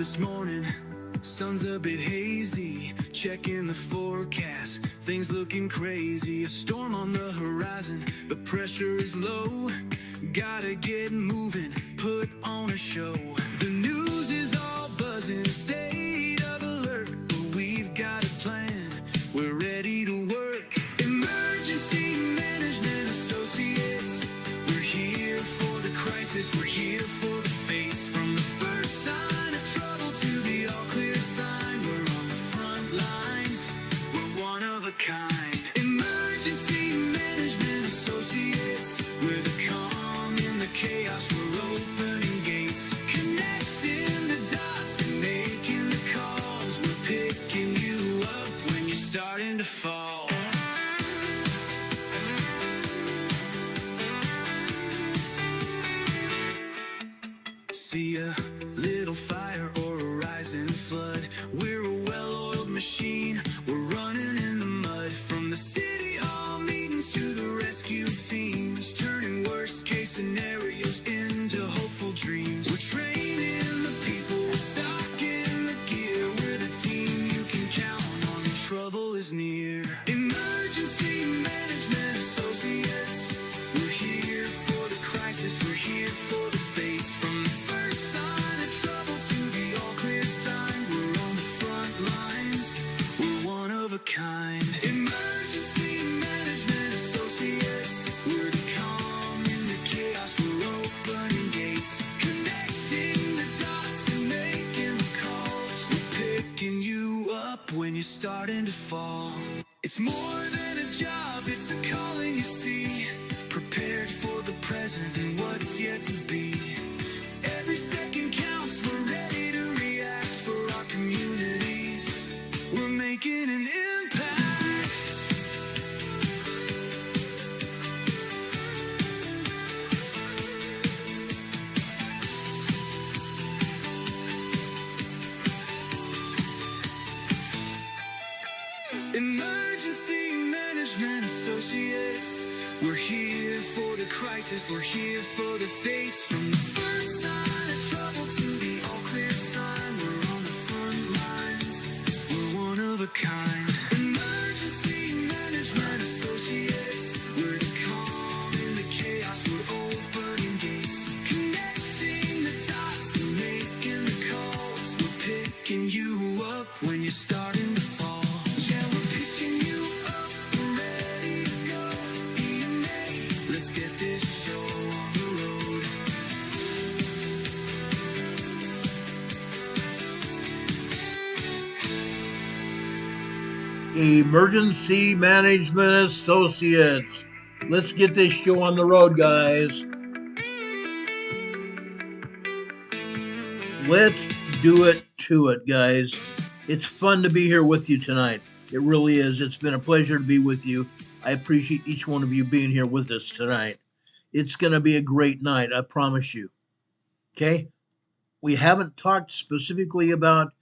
this morning, sun's a bit hazy, checking the forecast, things looking crazy. A storm on the horizon, the pressure is low, gotta get moving, put on a show. The news is all buzzing, state of alert, but we've got a plan, we're ready to work. Emergency Management Associates, we're here for the crisis, we're here for the fates. From the first sign of trouble to the all clear sign, we're on the front lines, we're one of a kind. Emergency Management Associates, we're the calm in the chaos, we're opening gates, connecting the dots and making the calls. We're picking you up when you're starting to fall. See a little fire or a rising flood, we're a well-oiled machine, we're running in the mud. From the city hall meetings to the rescue teams, turning worst case scenarios into hopeful dreams. We're training the people, we're stocking the gear, we're the team you can count on when trouble is near. Emergency Management Associates, we're here for the crisis, we're here for the fates. From the first sign of trouble to the all clear sign, we're on the front lines, we're one of a kind. Emergency Management Associates, we're the calm in the chaos, we're opening gates, connecting the dots and making the calls. We're picking you up when you're starting to fall. It's more than a job, it's a calling, you see, prepared for the present and what's yet to be. Every second counts, we're ready to react for our communities, we're making an impact. Emergency Management Associates, we're here for the crisis, we're here for the fates. From the first sign of trouble to the all clear sign, we're on the front lines, we're one of a kind. Emergency Management Associates, we're the calm in the chaos, we're opening gates, connecting the dots and making the calls. We're picking you up when you're starting to fall. Yeah, we're picking you up, we're ready to go. EMA, let's get this show on the road. Emergency Management Associates. Let's get this show on the road, guys. Let's do it to it, guys. It's fun to be here with you tonight. It really is. It's been a pleasure to be with you. I appreciate each one of you being here with us tonight. It's going to be a great night, I promise you. Okay? We haven't talked specifically about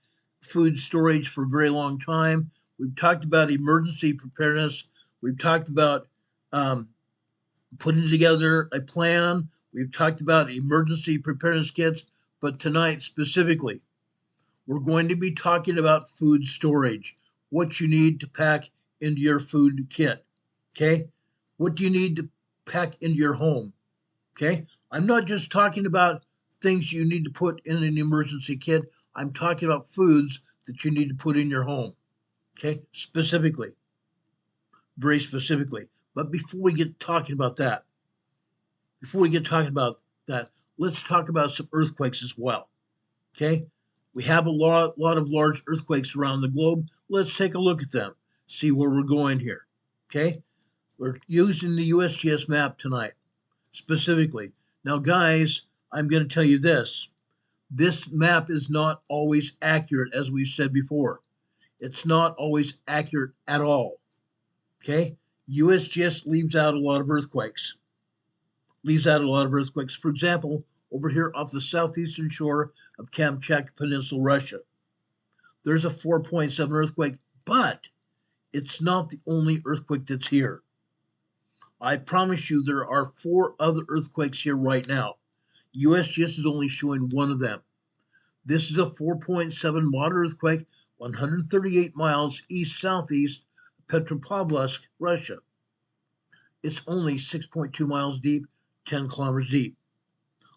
food storage for a very long time. We've talked about emergency preparedness. We've talked about putting together a plan. We've talked about emergency preparedness kits. But tonight specifically, we're going to be talking about food storage, what you need to pack into your food kit, okay? What do you need to pack into your home, okay? I'm not just talking about things you need to put in an emergency kit. I'm talking about foods that you need to put in your home, okay? Specifically, very specifically. But before we get talking about that, let's talk about some earthquakes as well, okay? We have a lot of large earthquakes around the globe. Let's take a look at them, see where we're going here, okay? We're using the USGS map tonight, specifically. Now, guys, I'm going to tell you this. This map is not always accurate, as we've said before. It's not always accurate at all, okay? USGS leaves out a lot of earthquakes. For example, over here off the southeastern shore of Kamchatka Peninsula, Russia, there's a 4.7 earthquake, but it's not the only earthquake that's here. I promise you there are 4 other earthquakes here right now. USGS is only showing one of them. This is a 4.7 moderate earthquake, 138 miles east-southeast of Petropavlovsk, Russia. It's only 6.2 miles deep, 10 kilometers deep.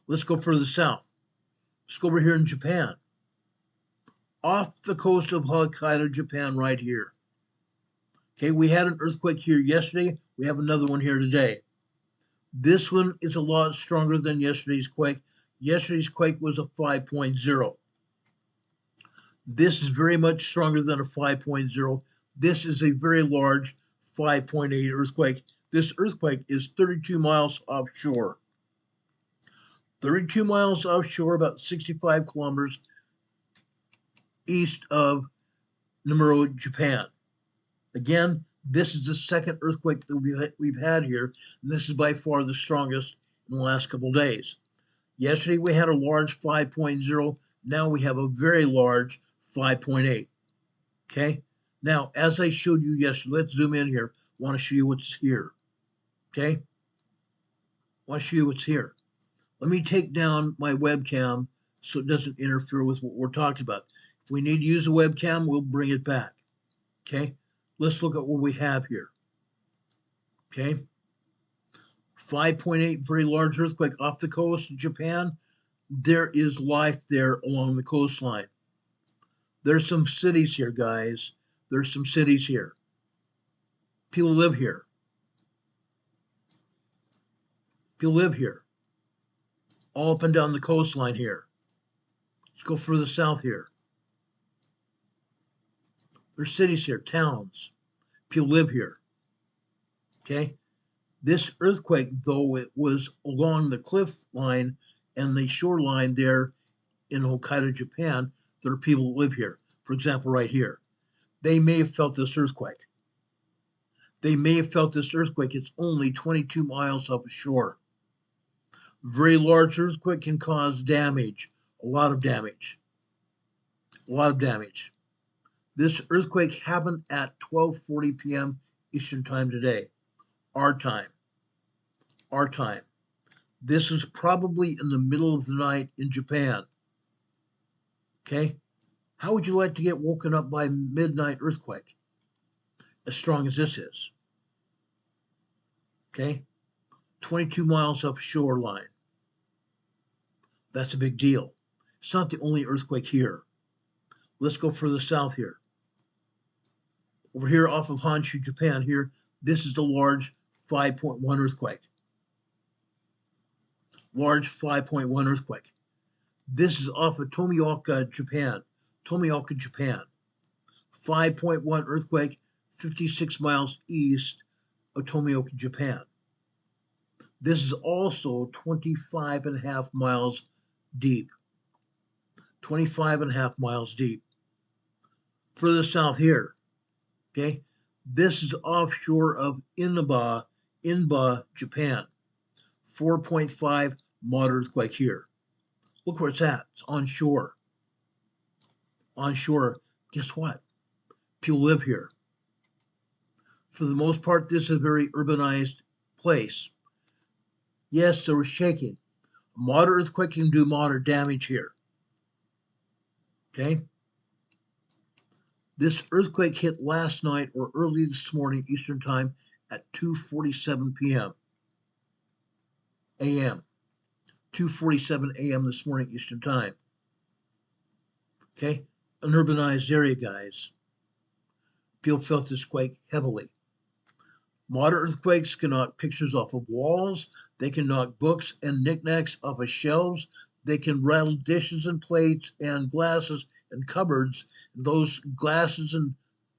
Let's go further south. Let's go over here in Japan. Off the coast of Hokkaido, Japan, right here. Okay, we had an earthquake here yesterday. We have another one here today. This one is a lot stronger than yesterday's quake. Yesterday's quake was a 5.0. This is very much stronger than a 5.0. This is a very large 5.8 earthquake. This earthquake is 32 miles offshore. 32 miles offshore, about 65 kilometers east of Namuro, Japan. Again, this is the second earthquake that we've had here, and this is by far the strongest in the last couple of days. Yesterday we had a large 5.0. Now we have a very large 5.8. Okay? Now, as I showed you yesterday, let's zoom in here. I want to show you what's here. Okay? I want to show you what's here. Let me take down my webcam so it doesn't interfere with what we're talking about. If we need to use a webcam, we'll bring it back. Okay? Let's look at what we have here. Okay? 5.8, very large earthquake off the coast of Japan. There is life there along the coastline. There's some cities here, guys. There's some cities here. People live here. People live here. All up and down the coastline here. Let's go further south here. There's cities here, towns. People live here. Okay? This earthquake, though it was along the cliff line and the shoreline there in Hokkaido, Japan, there are people who live here. For example, right here. They may have felt this earthquake. They may have felt this earthquake. It's only 22 miles offshore. Very large earthquake can cause damage, a lot of damage. A lot of damage. This earthquake happened at 12:40 p.m. Eastern Time today. Our time. Our time. This is probably in the middle of the night in Japan. Okay? How would you like to get woken up by a midnight earthquake as strong as this is? Okay? 22 miles offshore line. That's a big deal. It's not the only earthquake here. Let's go further south here. Over here off of Honshu, Japan here, this is the large 5.1 earthquake. Large 5.1 earthquake. This is off of Tomioka, Japan. Tomioka, Japan. 5.1 earthquake, 56 miles east of Tomioka, Japan. This is also 25 and a half miles deep. 25 and a half miles deep. Further south here, okay, this is offshore of Inaba, Japan. 4.5 moderate earthquake here. Look where it's at. It's onshore. Onshore. Guess what? People live here. For the most part, this is a very urbanized place. Yes, there was shaking. A moderate earthquake can do moderate damage here. Okay? This earthquake hit last night or early this morning Eastern Time at 2:47 p.m. a.m. 2:47 a.m. this morning Eastern Time. Okay? An urbanized area, guys. People felt this quake heavily. Moderate earthquakes can knock pictures off of walls. They can knock books and knickknacks off of shelves. They can rattle dishes and plates and glasses and cupboards. Those glasses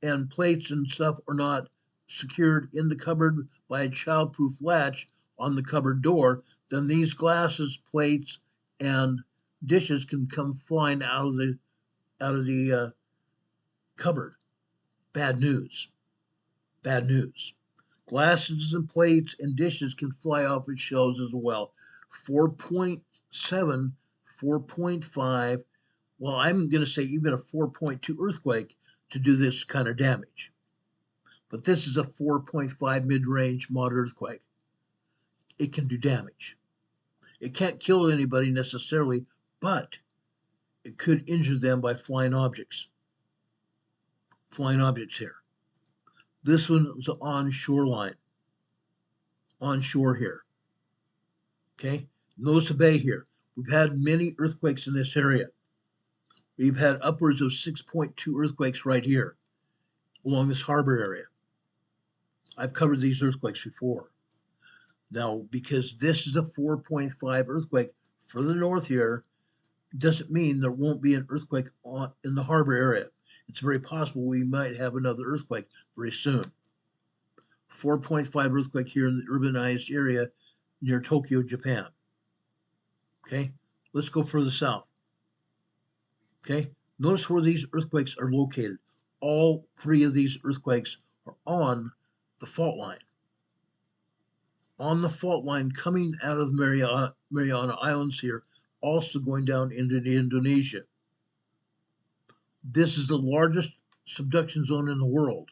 and plates and stuff are not secured in the cupboard by a childproof latch on the cupboard door. Then these glasses, plates, and dishes can come flying out of the cupboard. Bad news. Bad news. Glasses and plates and dishes can fly off its shelves as well. 4.7, 4.5, well, I'm going to say even a 4.2 earthquake to do this kind of damage. But this is a 4.5 mid-range moderate earthquake. It can do damage. It can't kill anybody necessarily, but it could injure them by flying objects. Flying objects here. This one is on shoreline, on shore here. Okay, notice the bay here. We've had many earthquakes in this area. We've had upwards of 6.2 earthquakes right here along this harbor area. I've covered these earthquakes before. Now, because this is a 4.5 earthquake further north here, doesn't mean there won't be an earthquake in the harbor area. It's very possible we might have another earthquake very soon. 4.5 earthquake here in the urbanized area near Tokyo, Japan. Okay, let's go further south. Okay, notice where these earthquakes are located. All three of these earthquakes are on the fault line. On the fault line coming out of Mariana Islands here, also going down into Indonesia. This is the largest subduction zone in the world.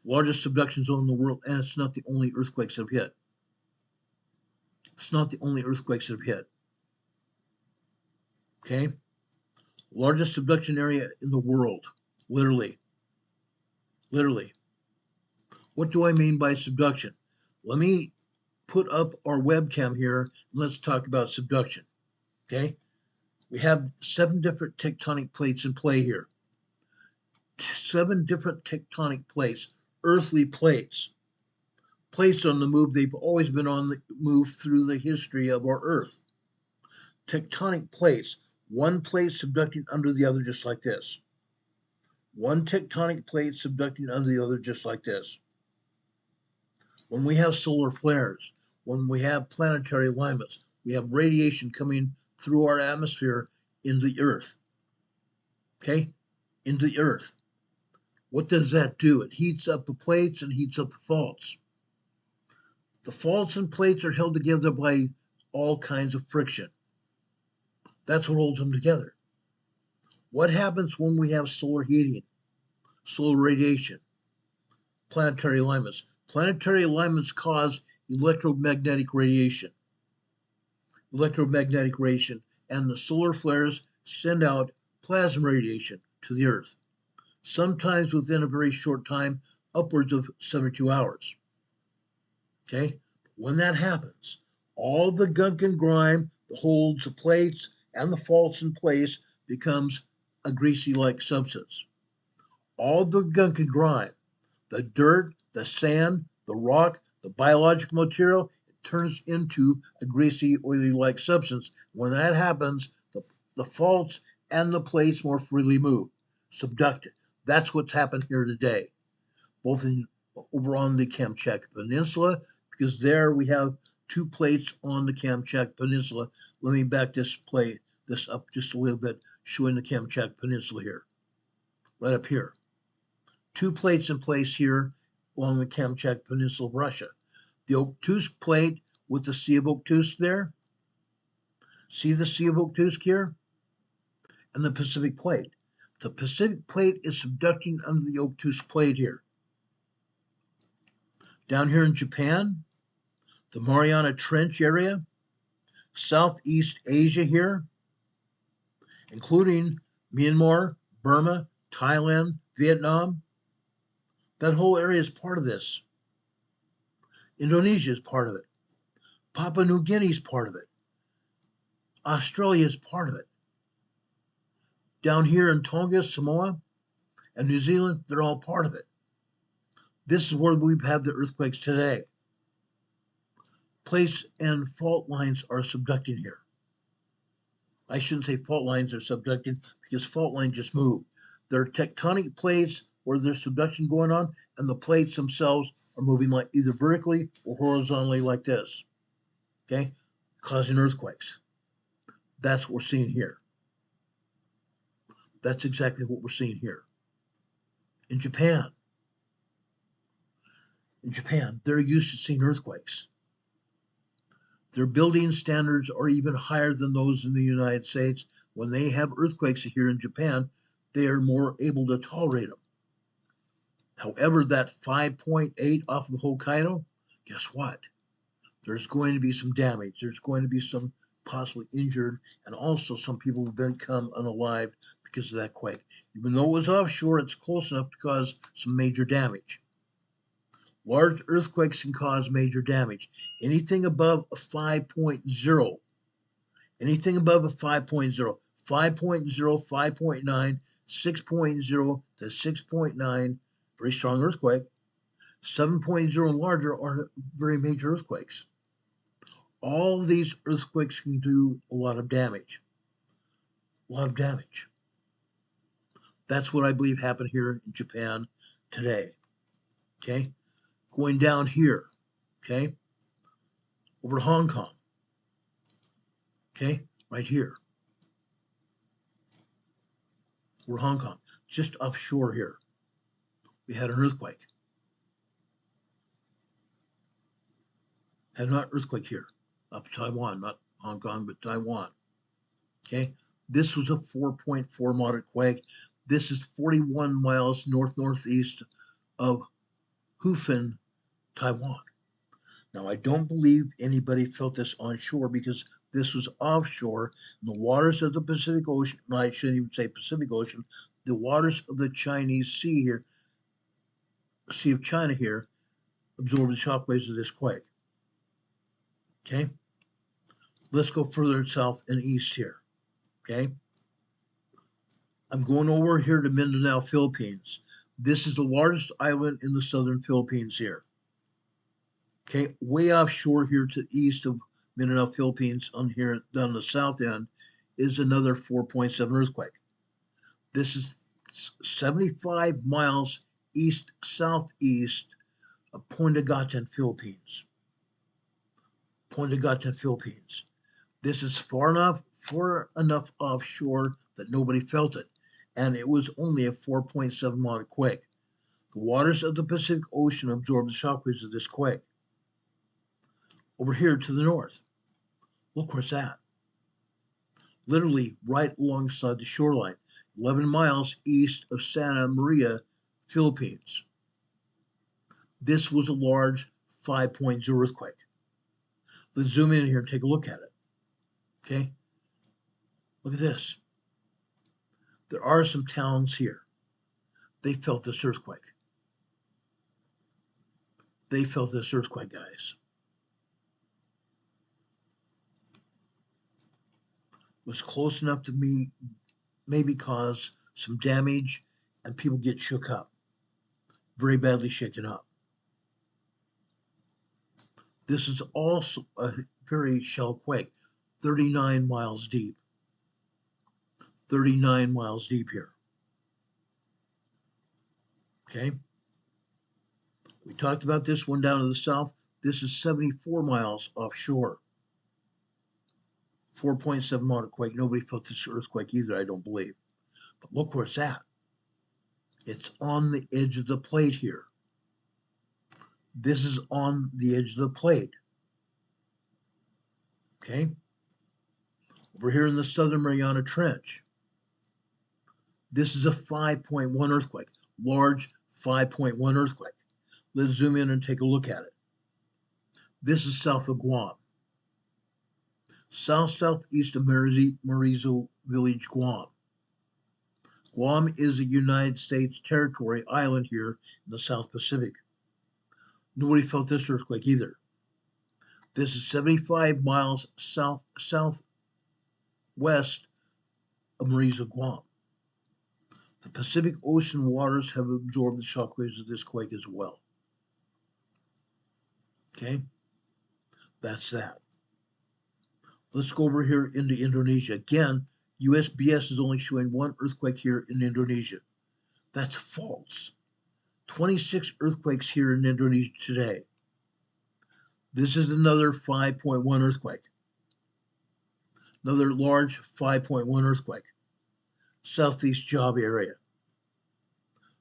Largest subduction zone in the world, and it's not the only earthquakes that have hit. It's not the only earthquakes that have hit. Okay? Largest subduction area in the world, literally. Literally. What do I mean by subduction? Let me put up our webcam here and let's talk about subduction. Okay? We have 7 different tectonic plates in play here. 7 different tectonic plates, earthly plates. Plates on the move, they've always been on the move through the history of our Earth. Tectonic plates, one plate subducting under the other just like this. One tectonic plate subducting under the other just like this. When we have solar flares, when we have planetary alignments, we have radiation coming through our atmosphere into the Earth. Okay? Into the Earth. What does that do? It heats up the plates and heats up the faults. The faults and plates are held together by all kinds of friction. That's what holds them together. What happens when we have solar heating, solar radiation, planetary alignments? Planetary alignments cause electromagnetic radiation. Electromagnetic radiation, and the solar flares send out plasma radiation to the Earth, sometimes within a very short time, upwards of 72 hours. Okay? When that happens, all the gunk and grime that holds the plates and the faults in place becomes a greasy-like substance. All the gunk and grime, the dirt, the sand, the rock, the biological material, it turns into a greasy, oily-like substance. When that happens, the faults and the plates more freely move, subducted. That's what's happened here today, both over on the Kamchatka Peninsula, because there we have 2 plates on the Kamchatka Peninsula. Let me back this up just a little bit, showing the Kamchatka Peninsula here, right up here. 2 plates in place here along the Kamchatka Peninsula of Russia. The Okhotsk plate with the Sea of Okhotsk there. See the Sea of Okhotsk here? And the Pacific plate. The Pacific plate is subducting under the Okhotsk plate here. Down here in Japan, the Mariana Trench area, Southeast Asia here, including Myanmar, Burma, Thailand, Vietnam. That whole area is part of this. Indonesia is part of it. Papua New Guinea is part of it. Australia is part of it. Down here in Tonga, Samoa, and New Zealand, they're all part of it. This is where we've had the earthquakes today. Place and fault lines are subducting here. I shouldn't say fault lines are subducting because fault lines just move. There are tectonic plates where there's subduction going on, and the plates themselves are moving like either vertically or horizontally like this, okay, causing earthquakes. That's what we're seeing here. That's exactly what we're seeing here. In Japan, they're used to seeing earthquakes. Their building standards are even higher than those in the United States. When they have earthquakes here in Japan, they are more able to tolerate them. However, that 5.8 off of Hokkaido, guess what? There's going to be some damage. There's going to be some possibly injured, and also some people have become unalived because of that quake. Even though it was offshore, it's close enough to cause some major damage. Large earthquakes can cause major damage. Anything above a 5.0, anything above a 5.0, 5.0, 5.9, 6.0 to 6.9, very strong earthquake. 7.0 and larger are very major earthquakes. All of these earthquakes can do a lot of damage. A lot of damage. That's what I believe happened here in Japan today. Okay? Going down here. Okay? Over to Hong Kong. Okay? Right here. Over Hong Kong. Just offshore here. We had an earthquake. Had an earthquake here. Up Taiwan, not Hong Kong, but Taiwan. Okay? This was a 4.4 moderate quake. This is 41 miles northeast of Hufan, Taiwan. Now, I don't believe anybody felt this on shore because this was offshore. In the waters of the Pacific Ocean, no, I shouldn't even say Pacific Ocean, the waters of the Chinese Sea here, Sea of China here, absorbed the shockwaves of this quake. Okay? Let's go further south and east here. Okay? I'm going over here to Mindanao, Philippines. This is the largest island in the southern Philippines here. Okay, way offshore here to the east of Mindanao, Philippines, on here down the south end, is another 4.7 earthquake. This is 75 miles southeast of Point Agatan, Philippines. Point Agatan, Philippines. This is far enough offshore that nobody felt it, and it was only a 4.7 moderate quake. The waters of the Pacific Ocean absorbed the shockwaves of this quake. Over here to the north, look where it's at. Literally right alongside the shoreline, 11 miles east of Santa Maria, Philippines. This was a large 5.0 earthquake. Let's zoom in here and take a look at it. Okay, look at this. There are some towns here. They felt this earthquake. They felt this earthquake, guys. It was close enough to maybe cause some damage and people get shook up. Very badly shaken up. This is also a very shallow quake, 39 miles deep. 39 miles deep here. Okay. We talked about this one down to the south. This is 74 miles offshore. 4.7 moderate quake. Nobody felt this earthquake either, I don't believe. But look where it's at. It's on the edge of the plate here. This is on the edge of the plate. Okay. Over here in the Southern Mariana Trench. This is a 5.1 earthquake. Large 5.1 earthquake. Let's zoom in and take a look at it. This is south of Guam. Southeast of Marizo Village, Guam. Guam is a United States territory island here in the South Pacific. Nobody felt this earthquake either. This is 75 miles southwest of Marizo, Guam. The Pacific Ocean waters have absorbed the shockwaves of this quake as well. Okay, that's that. Let's go over here into Indonesia. Again, USGS is only showing one earthquake here in Indonesia. That's false. 26 earthquakes here in Indonesia today. This is another 5.1 earthquake. Another large 5.1 earthquake. Southeast Java area.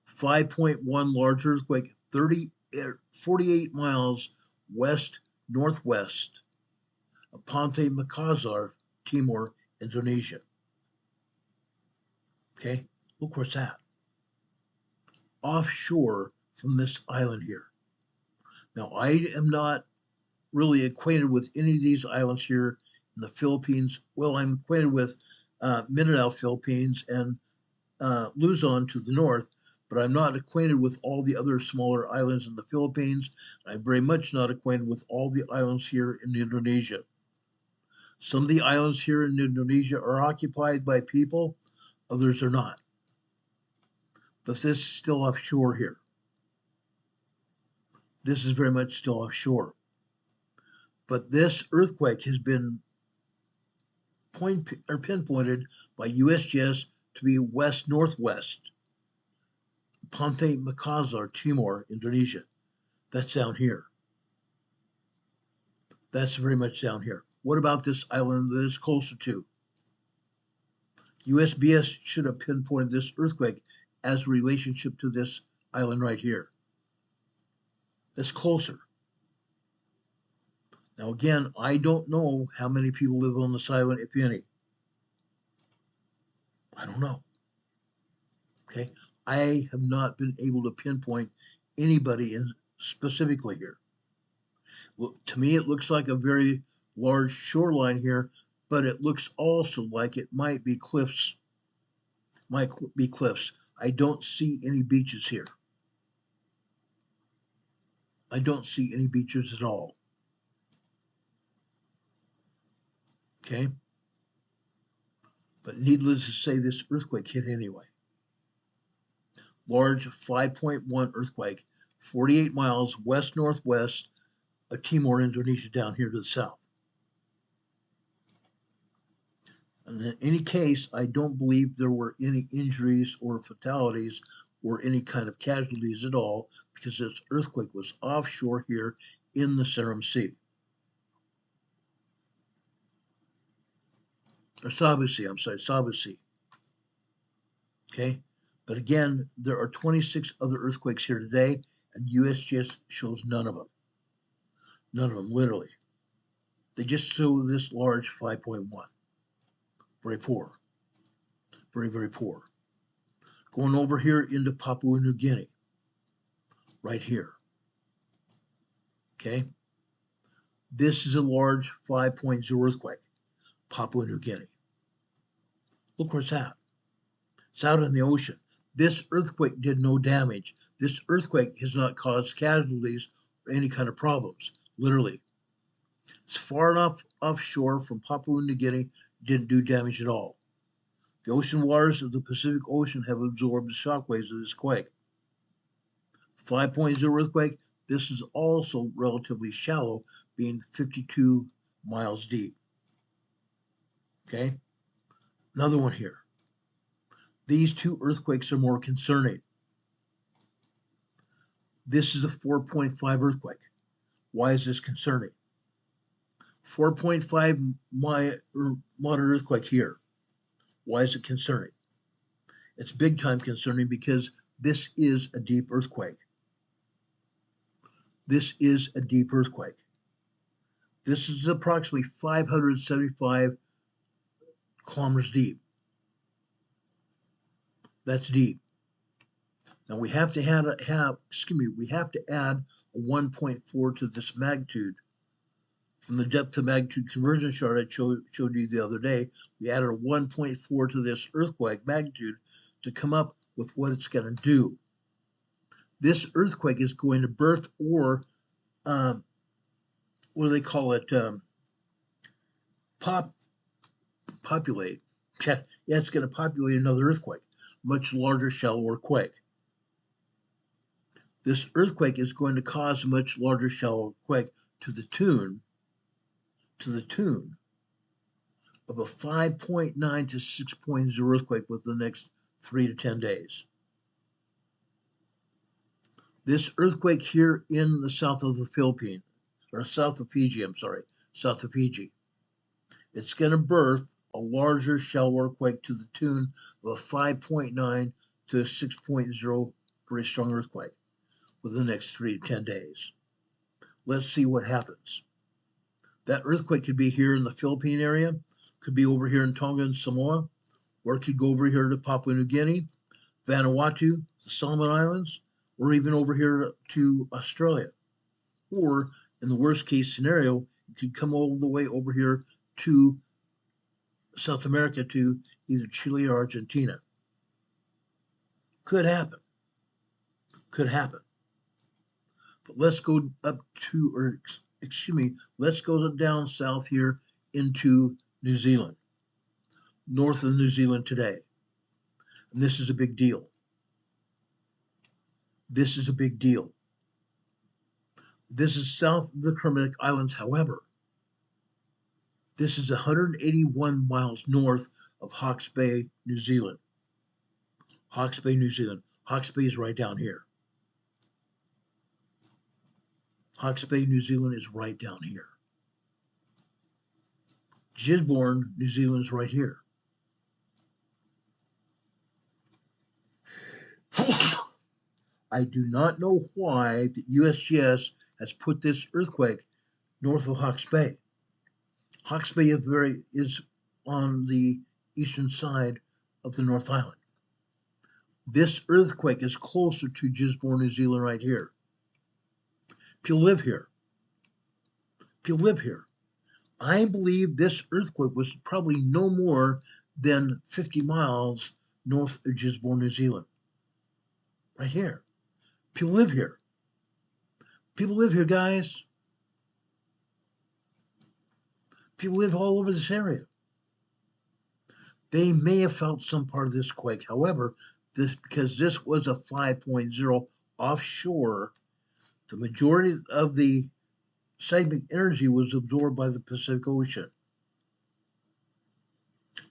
5.1 large earthquake, 48 miles northwest of Pantai Makassar, Timor, Indonesia. Okay, look where it's at. Offshore from this island here. Now, I am not really acquainted with any of these islands here in the Philippines. Well, I'm acquainted with Mindanao, Philippines, and Luzon to the north, but I'm not acquainted with all the other smaller islands in the Philippines. I'm very much not acquainted with all the islands here in Indonesia. Some of the islands here in Indonesia are occupied by people, others are not. But this is still offshore here. This is very much still offshore. But this earthquake has been pinpointed by USGS to be west-northwest, Pantai Makassar, Timor, Indonesia. That's down here. That's very much down here. What about this island that it's closer to? USBS should have pinpointed this earthquake as a relationship to this island right here. That's closer. Now again, I don't know how many people live on this island, if any. I don't know. Okay, I have not been able to pinpoint anybody in specifically here. Well, to me, it looks like a very large shoreline here, but it looks also like it might be cliffs. Might be cliffs. I don't see any beaches here. I don't see any beaches at all. Okay, but needless to say, this earthquake hit anyway. Large 5.1 earthquake, 48 miles west-northwest of Timor, Indonesia, down here to the south. And in any case, I don't believe there were any injuries or fatalities or any kind of casualties at all, because this earthquake was offshore here in the Seram Sea. Or Sabu Sea, I'm sorry, Sabu Sea. Okay, but again, there are 26 other earthquakes here today, and USGS shows none of them. None of them, literally. They just show this large 5.1. Very poor. Very, very poor. Going over here into Papua New Guinea. Right here. Okay? This is a large 5.0 earthquake. Papua New Guinea. Look where it's at. It's out in the ocean. This earthquake did no damage. This earthquake has not caused casualties or any kind of problems. Literally. It's far enough offshore from Papua New Guinea, didn't do damage at all. The ocean waters of the Pacific Ocean have absorbed the shockwaves of this quake. 5.0 earthquake, this is also relatively shallow, being 52 miles deep. Okay, another one here. These two earthquakes are more concerning. This is a 4.5 earthquake. Why is this concerning? 4.5 moderate earthquake here. Why is it concerning? It's big time concerning because this is a deep earthquake. This is a deep earthquake. This is approximately 575 kilometers deep. That's deep. Now we have to add a 1.4 to this magnitude. From the depth to magnitude conversion chart I showed you the other day, we added a 1.4 to this earthquake magnitude to come up with what it's going to do. This earthquake is going to birth or, what do they call it? Populate. Yeah, it's going to populate another earthquake, much larger, shallower quake. This earthquake is going to cause a much larger, shallower quake to the tune of a 5.9 to 6.0 earthquake within the next 3 to 10 days. This earthquake here in the south of the Philippines, or south of Fiji, south of Fiji, it's going to birth a larger, shallower quake to the tune of a 5.9 to a 6.0 very strong earthquake within the next 3 to 10 days. Let's see what happens. That earthquake could be here in the Philippine area, could be over here in Tonga and Samoa, or it could go over here to Papua New Guinea, Vanuatu, the Solomon Islands, or even over here to Australia. Or in the worst case scenario, it could come all the way over here to South America to either Chile or Argentina. Could happen. Could happen. But let's go up to, or excuse me, let's go down south here into New Zealand, north of New Zealand today. And this is a big deal. This is a big deal. This is south of the Kermadec Islands, however. This is 181 miles north of Hawke's Bay, New Zealand. Hawke's Bay, New Zealand. Hawke's Bay is right down here. Hawke's Bay, New Zealand is right down here. Gisborne, New Zealand is right here. I do not know why the USGS has put this earthquake north of Hawke's Bay. Hawke's Bay is on the eastern side of the North Island. This earthquake is closer to Gisborne, New Zealand right here. People live here. People live here. I believe this earthquake was probably no more than 50 miles north of Gisborne, New Zealand. Right here. People live here. People live here, guys. People live all over this area. They may have felt some part of this quake. However, because this was a 5.0 offshore, the majority of the seismic energy was absorbed by the Pacific Ocean.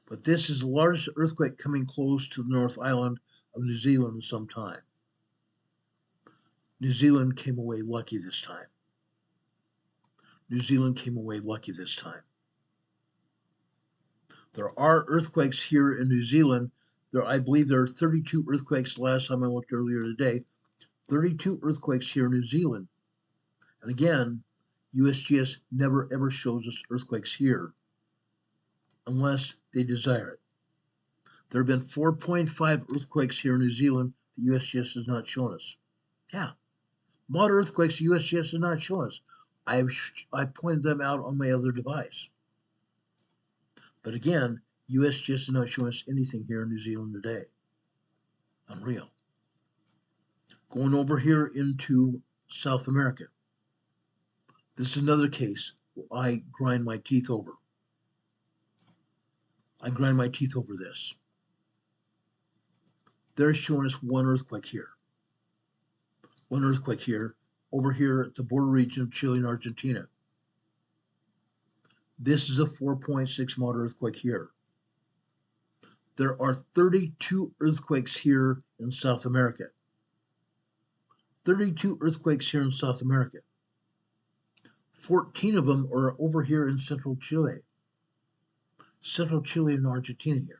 But this is the largest earthquake coming close to the North Island of New Zealand in some time. New Zealand came away lucky this time. New Zealand came away lucky this time. There are earthquakes here in New Zealand. I believe there are 32 earthquakes last time I looked earlier today. 32 earthquakes here in New Zealand. And again, USGS never ever shows us earthquakes here unless they desire it. There have been 4.5 earthquakes here in New Zealand that USGS has not shown us. Yeah, moderate earthquakes USGS has not shown us. I pointed them out on my other device. But again, USGS is not showing us anything here in New Zealand today. Unreal. Going over here into South America. This is another case where I grind my teeth over. I grind my teeth over this. They're showing us one earthquake here. One earthquake here, over here at the border region of Chile and Argentina. This is a 4.6 moderate earthquake here. There are 32 earthquakes here in South America. 32 earthquakes here in South America. 14 of them are over here in central Chile. Central Chile and Argentina here.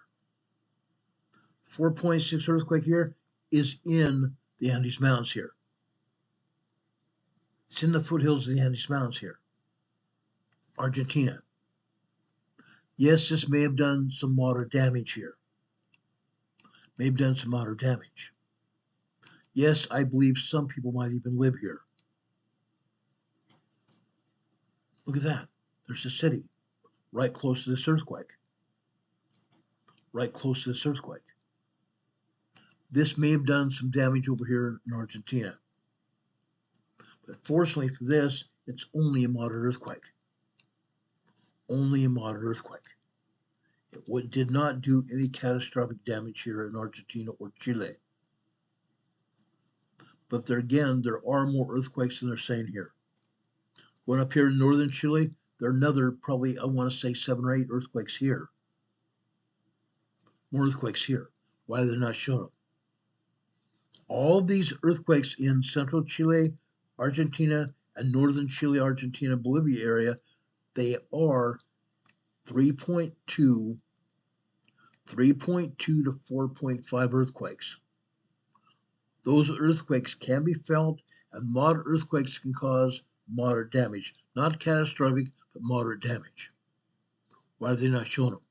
4.6 earthquake here is in the Andes Mountains here. It's in the foothills of the Andes Mountains here. Argentina. Yes, this may have done some moderate damage here. May have done some moderate damage. Yes, I believe some people might even live here. Look at that. There's a city right close to this earthquake. Right close to this earthquake. This may have done some damage over here in Argentina. But fortunately for this, it's only a moderate earthquake. Only a moderate earthquake. It did not do any catastrophic damage here in Argentina or Chile. But there are more earthquakes than they're saying here. Going up here in northern Chile, there are another probably, I want to say 7 or 8 earthquakes here. More earthquakes here. Why are they not showing them? All these earthquakes in central Chile, Argentina, and northern Chile, Argentina, Bolivia area, they are 3.2 to 4.5 earthquakes. Those earthquakes can be felt, and moderate earthquakes can cause moderate damage. Not catastrophic, but moderate damage. Why are they not showing them?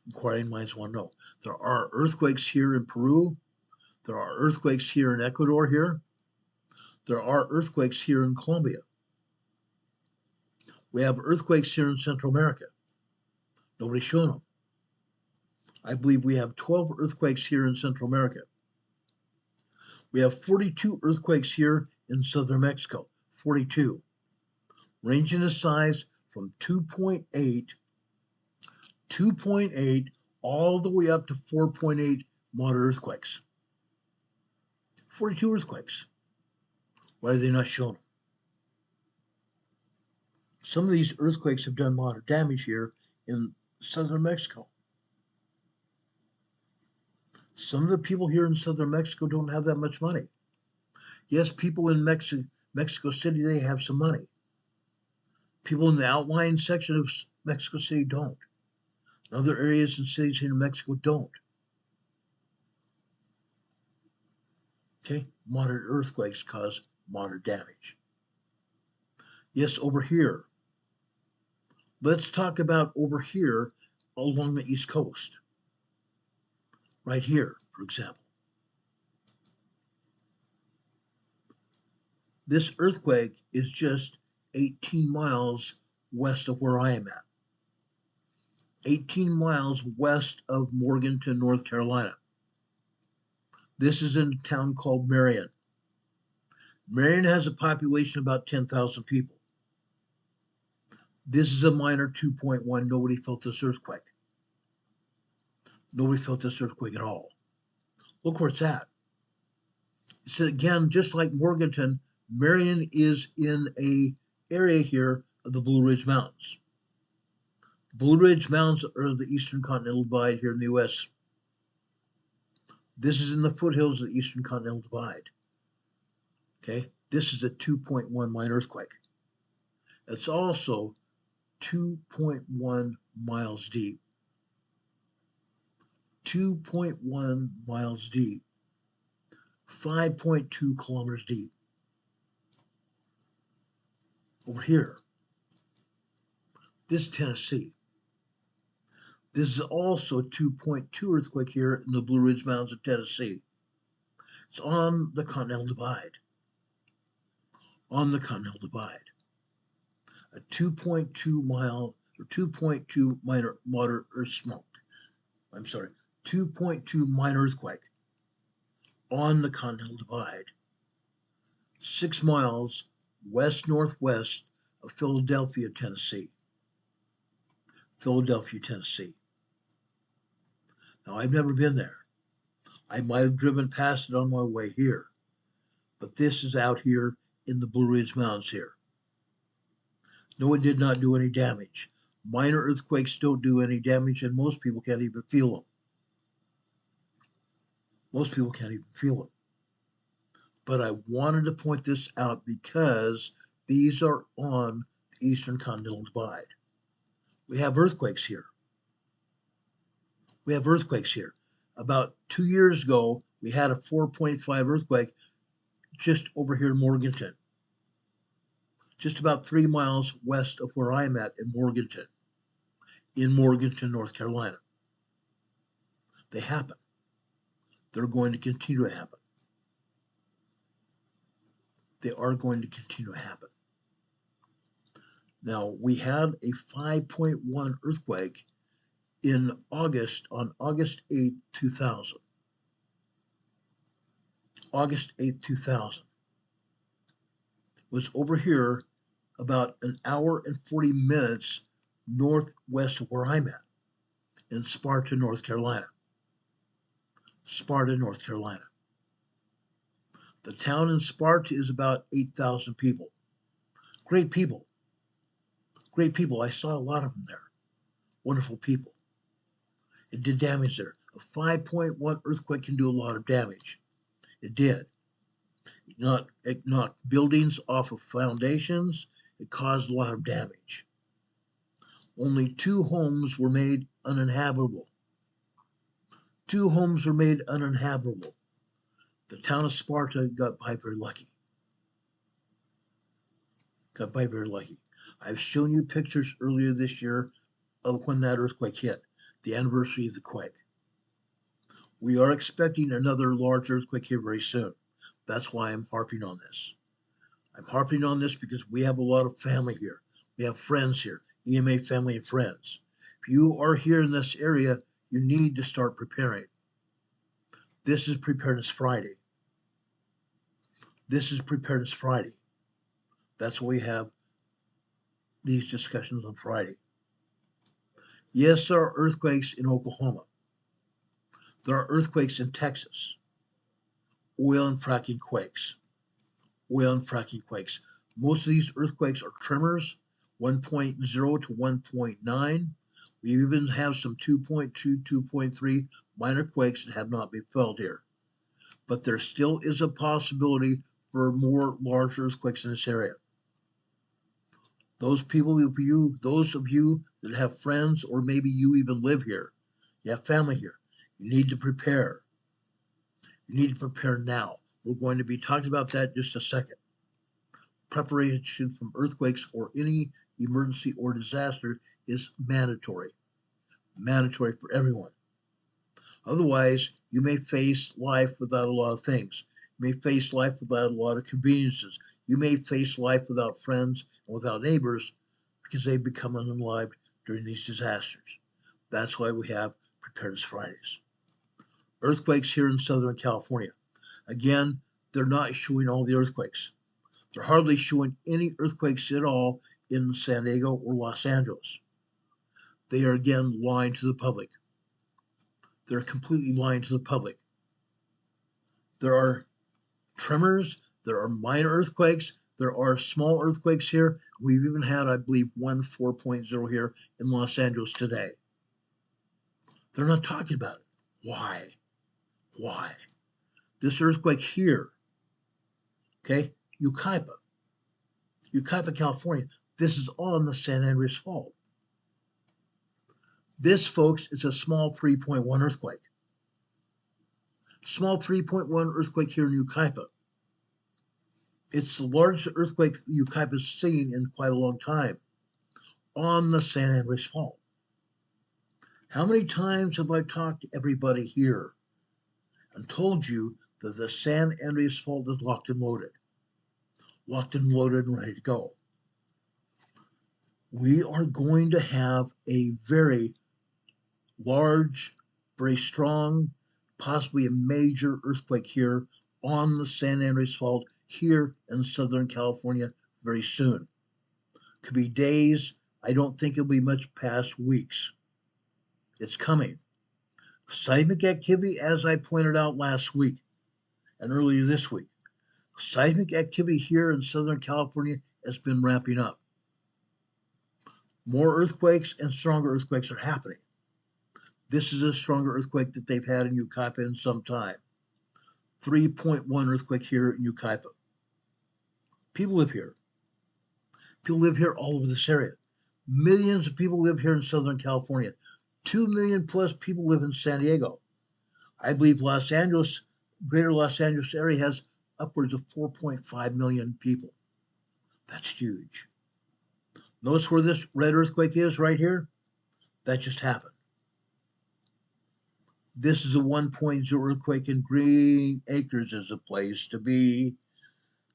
Inquiring minds want to know. There are earthquakes here in Peru. There are earthquakes here in Ecuador here. There are earthquakes here in Colombia. We have earthquakes here in Central America. Nobody's shown them. I believe we have 12 earthquakes here in Central America. We have 42 earthquakes here in southern Mexico. 42. Ranging in size from 2.8 all the way up to 4.8 moderate earthquakes. 42 earthquakes. Why are they not shown? Some of these earthquakes have done moderate damage here in southern Mexico. Some of the people here in southern Mexico don't have that much money. Yes, people in Mexico City, they have some money. People in the outlying section of Mexico City don't. Other areas and cities here in Mexico don't. Okay, moderate earthquakes cause moderate damage. Yes, over here. Let's talk about over here along the East Coast. Right here, for example. This earthquake is just 18 miles west of where I am at. 18 miles west of Morganton, North Carolina. This is in a town called Marion. Marion has a population of about 10,000 people. This is a minor 2.1. Nobody felt this earthquake. Nobody felt this earthquake at all. Look where it's at. So again, just like Morganton, Marion is in a area here of the Blue Ridge Mountains. Blue Ridge Mountains are the Eastern Continental Divide here in the U.S. This is in the foothills of the Eastern Continental Divide. Okay, this is a 2.1 minor earthquake. It's also 2.1 miles deep. 2.1 miles deep. 5.2 kilometers deep. Over here, this is Tennessee. This is also a 2.2 earthquake here in the Blue Ridge Mountains of Tennessee. It's on the Continental Divide. On the Continental Divide. A 2.2 mile or 2.2 minor moderate earth smoke. 2.2 minor earthquake on the Continental Divide. 6 miles west-northwest of Philadelphia, Tennessee. Philadelphia, Tennessee. Now, I've never been there. I might have driven past it on my way here, but this is out here in the Blue Ridge Mountains here. No, it did not do any damage. Minor earthquakes don't do any damage, and most people can't even feel them. Most people can't even feel them. But I wanted to point this out because these are on the Eastern Continental Divide. We have earthquakes here. We have earthquakes here. About 2 years ago, we had a 4.5 earthquake just over here in Morganton. Just about 3 miles west of where I'm at in Morganton, North Carolina. They happen. They're going to continue to happen. They are going to continue to happen. Now, we had a 5.1 earthquake in August, on August 8, 2000. August 8, 2000. Was over here about an hour and 40 minutes northwest of where I'm at, in Sparta, North Carolina. Sparta, North Carolina. The town in Sparta is about 8,000 people. Great people. Great people. I saw a lot of them there. Wonderful people. It did damage there. A 5.1 earthquake can do a lot of damage. It did. It knocked buildings off of foundations. It caused a lot of damage. Only 2 homes were made uninhabitable. 2 homes were made uninhabitable. The town of Sparta got by very lucky. Got by very lucky. I've shown you pictures earlier this year of when that earthquake hit, the anniversary of the quake. We are expecting another large earthquake here very soon. That's why I'm harping on this. I'm harping on this because we have a lot of family here. We have friends here, EMA family and friends. If you are here in this area, you need to start preparing. This is Preparedness Friday. This is Preparedness Friday. That's why we have these discussions on Friday. Yes, there are earthquakes in Oklahoma. There are earthquakes in Texas. Oil and fracking quakes. Oil and fracking quakes. Most of these earthquakes are tremors, 1.0 to 1.9. We even have some 2.2, 2.3 minor quakes that have not been felt here. But there still is a possibility for more large earthquakes in this area. Those of you that have friends, or maybe you even live here, you have family here, you need to prepare. You need to prepare now. We're going to be talking about that in just a second. Preparation from earthquakes or any emergency or disaster is mandatory. Mandatory for everyone. Otherwise, you may face life without a lot of things. You may face life without a lot of conveniences. You may face life without friends and without neighbors because they become unalived during these disasters. That's why we have Preparedness Fridays. Earthquakes here in Southern California. Again, they're not showing all the earthquakes. They're hardly showing any earthquakes at all in San Diego or Los Angeles. They are again lying to the public. They're completely lying to the public. There are tremors, there are minor earthquakes, there are small earthquakes here. We've even had, I believe, one 4.0 here in Los Angeles today. They're not talking about it. Why? Why? This earthquake here, okay, Yucaipa, California, this is on the San Andreas Fault. This, folks, is a small 3.1 earthquake. Small 3.1 earthquake here in Yucaipa. It's the largest earthquake Yucaipa has seen in quite a long time on the San Andreas Fault. How many times have I talked to everybody here and told you that the San Andreas Fault is locked and loaded? Locked and loaded and ready to go. We are going to have a very large, very strong, possibly a major earthquake here on the San Andreas Fault here in Southern California very soon. Could be days. I don't think it'll be much past weeks. It's coming. Seismic activity, as I pointed out last week and earlier this week, seismic activity here in Southern California has been ramping up. More earthquakes and stronger earthquakes are happening. This is a stronger earthquake that they've had in Yucaipa in some time. 3.1 earthquake here in Yucaipa. People live here. People live here all over this area. Millions of people live here in Southern California. 2 million plus people live in San Diego. I believe Los Angeles, greater Los Angeles area has upwards of 4.5 million people. That's huge. Notice where this red earthquake is right here? That just happened. This is a 1.0 earthquake, and Green Acres is a place to be.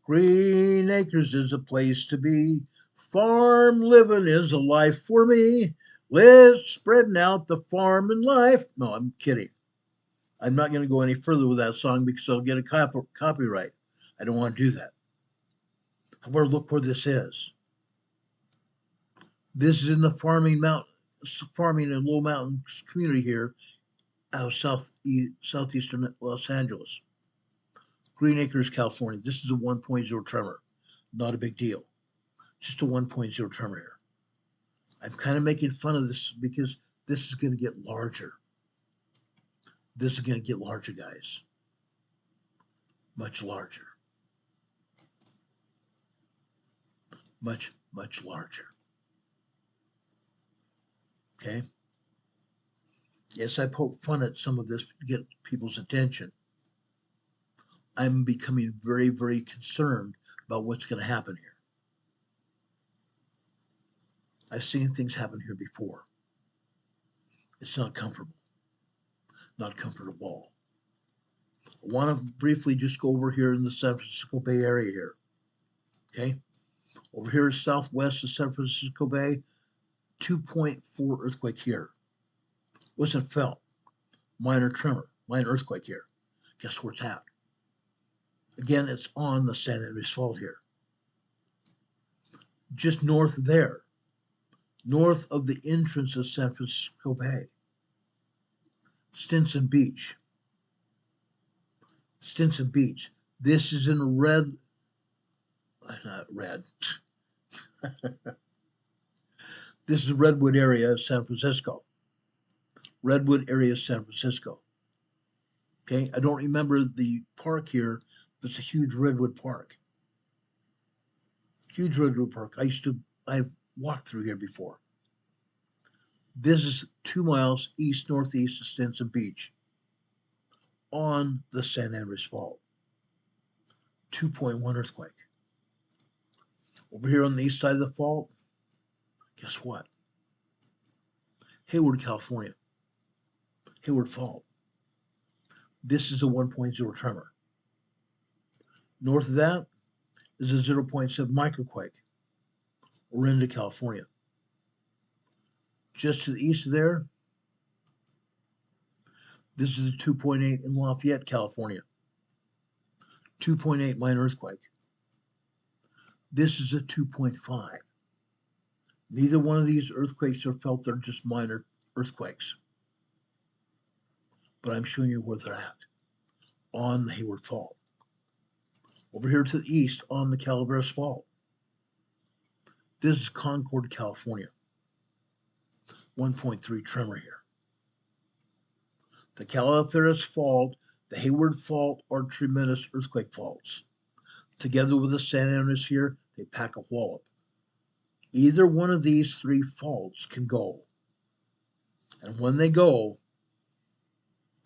Green Acres is a place to be. Farm living is a life for me. Let's spreading out the farming life. No, I'm kidding. I'm not going to go any further with that song because I'll get a copyright. I don't want to do that. However, look where this is. This is in the farming and low mountain community here out of southeastern Los Angeles. Green Acres, California. This is a 1.0 tremor. Not a big deal. Just a 1.0 tremor here. I'm kind of making fun of this because this is going to get larger. This is going to get larger, guys. Much larger. Much, much larger. Okay? Yes, I poke fun at some of this to get people's attention. I'm becoming very, very concerned about what's going to happen here. I've seen things happen here before. It's not comfortable. Not comfortable. I want to briefly just go over here in the San Francisco Bay Area here. Okay? Over here southwest of San Francisco Bay, 2.4 earthquake here. Wasn't felt. Minor tremor, minor earthquake here. Guess where it's at? Again, it's on the San Andreas Fault here. Just north there, north of the entrance of San Francisco Bay. Stinson Beach. Stinson Beach. This is in red, not red. This is the Redwood area of San Francisco. Redwood area of San Francisco. Okay, I don't remember the park here, but it's a huge redwood park. Huge redwood park. I've walked through here before. This is 2 miles east northeast of Stinson Beach on the San Andreas Fault. 2.1 earthquake. Over here on the east side of the fault, guess what? Hayward, California. Hayward Fault. This is a 1.0 tremor. North of that is a 0.7 microquake. Orinda, California. Just to the east of there, this is a 2.8 in Lafayette, California. 2.8 minor earthquake. This is a 2.5. Neither one of these earthquakes are felt. They're just minor earthquakes. But I'm showing you where they're at on the Hayward Fault. Over here to the east on the Calaveras Fault. This is Concord, California. 1.3 tremor here. The Calaveras Fault, the Hayward Fault are tremendous earthquake faults. Together with the San Andreas here, they pack a wallop. Either one of these three faults can go. And when they go,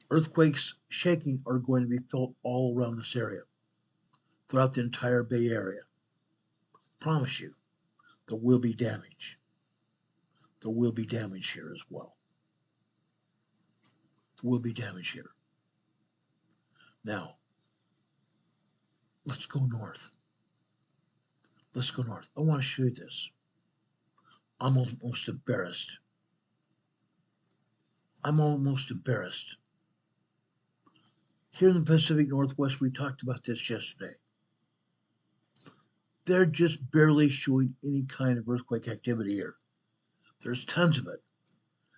earthquakes shaking are going to be felt all around this area, throughout the entire Bay Area. Promise you, there will be damage. There will be damage here as well. There will be damage here. Now, let's go north. Let's go north. I want to show you this. I'm almost embarrassed. I'm almost embarrassed. Here in the Pacific Northwest, we talked about this yesterday. They're just barely showing any kind of earthquake activity here. There's tons of it.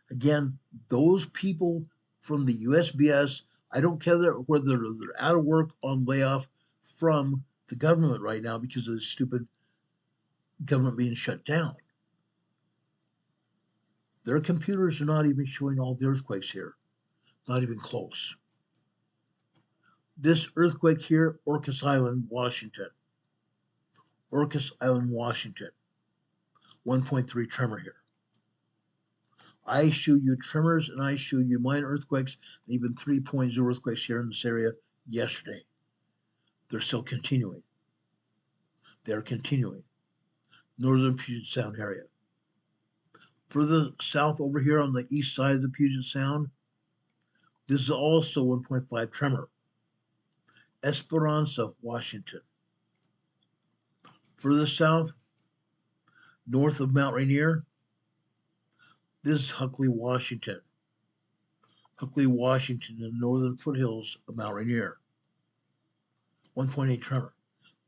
Again, those people from the USBS, I don't care whether they're out of work, on layoff from the government right now because of the stupid government being shut down. Their computers are not even showing all the earthquakes here. Not even close. This earthquake here, Orcas Island, Washington. Orcas Island, Washington. 1.3 tremor here. I show you tremors and I show you minor earthquakes and even 3.0 earthquakes here in this area yesterday. They're still continuing. They're continuing. Northern Puget Sound area. Further south over here on the east side of the Puget Sound, this is also 1.5 tremor. Esperanza, Washington. Further south, north of Mount Rainier, this is Huckley, Washington. Huckley, Washington, in the northern foothills of Mount Rainier. 1.8 tremor.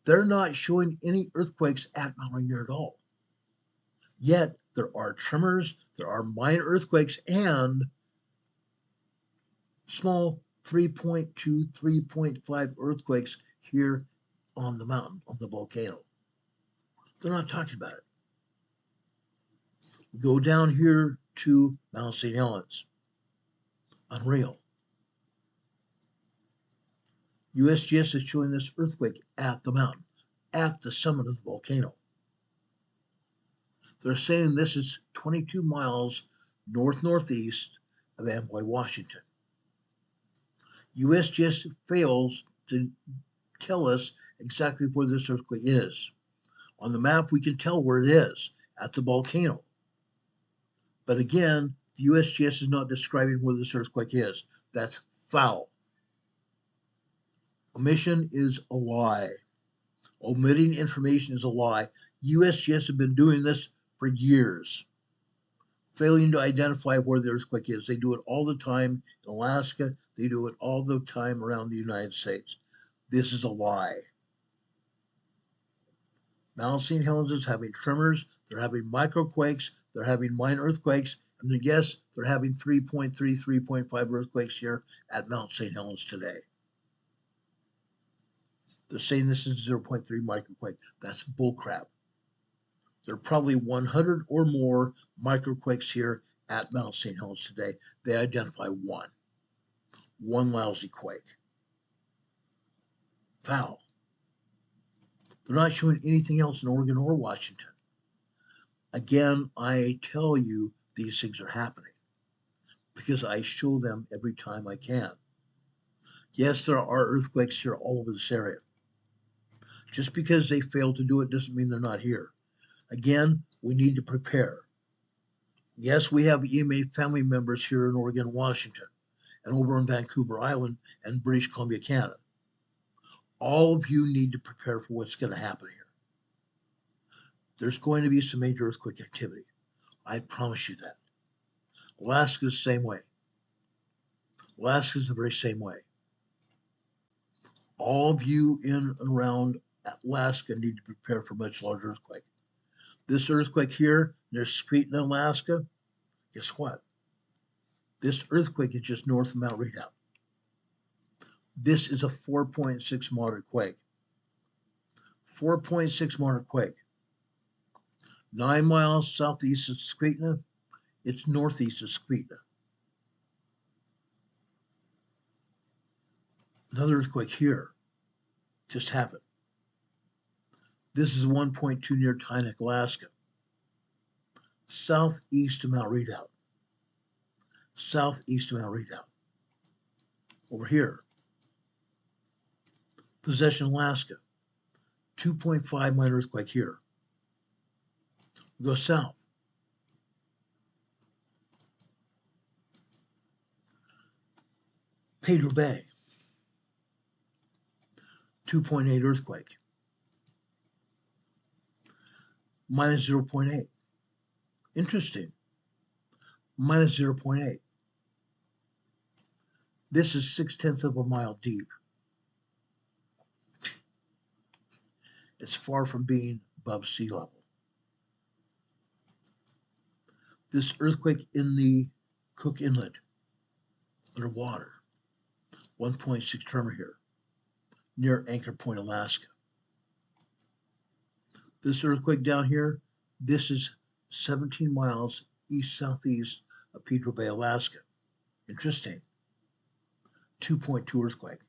They're not showing any earthquakes at Mount Rainier at all. Yet, there are tremors, there are minor earthquakes, and small 3.2, 3.5 earthquakes here on the mountain, on the volcano. They're not talking about it. Go down here to Mount St. Helens. Unreal. USGS is showing this earthquake at the mountain, at the summit of the volcano. They're saying this is 22 miles north-northeast of Amboy, Washington. USGS fails to tell us exactly where this earthquake is. On the map, we can tell where it is, at the volcano. But again, the USGS is not describing where this earthquake is. That's foul. Omission is a lie. Omitting information is a lie. USGS have been doing this for years. failing to identify where the earthquake is. They do it all the time in Alaska. They do it all the time around the United States. This is a lie. Mount St. Helens is having tremors. They're having microquakes. They're having minor earthquakes. And yes, they're having 3.3, 3.5 earthquakes here at Mount St. Helens today. They're saying this is 0.3 microquake. That's bullcrap. There are probably 100 or more microquakes here at Mount St. Helens today. They identify one lousy quake. Foul. They're not showing anything else in Oregon or Washington. Again, I tell you these things are happening because I show them every time I can. Yes, there are earthquakes here all over this area. Just because they fail to do it doesn't mean they're not here. Again, we need to prepare. Yes, we have EMA family members here in Oregon, Washington, and over in Vancouver Island and British Columbia, Canada. All of you need to prepare for what's going to happen here. There's going to be some major earthquake activity. I promise you that. Alaska's the same way. Alaska's the very same way. All of you in and around Alaska need to prepare for a much larger earthquake. This earthquake here near Skeetna, Alaska, guess what? This earthquake is just north of Mount Redoubt. This is a 4.6 moderate quake. 4.6 moderate quake. 9 miles southeast of Skeetna. It's northeast of Skeetna. Another earthquake here just happened. This is 1.2 near Tynek, Alaska. Southeast of Mount Redoubt. Southeast of Mount Redoubt. Over here. Possession, Alaska. 2.5 minor earthquake here. We go south. Pedro Bay. 2.8 earthquake. Minus 0.8. Interesting. Minus 0.8. This is 0.6 of a mile deep. It's far from being above sea level. This earthquake in the Cook Inlet, underwater, 1.6 tremor here, near Anchor Point, Alaska. This earthquake down here, this is 17 miles east-southeast of Pedro Bay, Alaska. Interesting. 2.2 earthquake.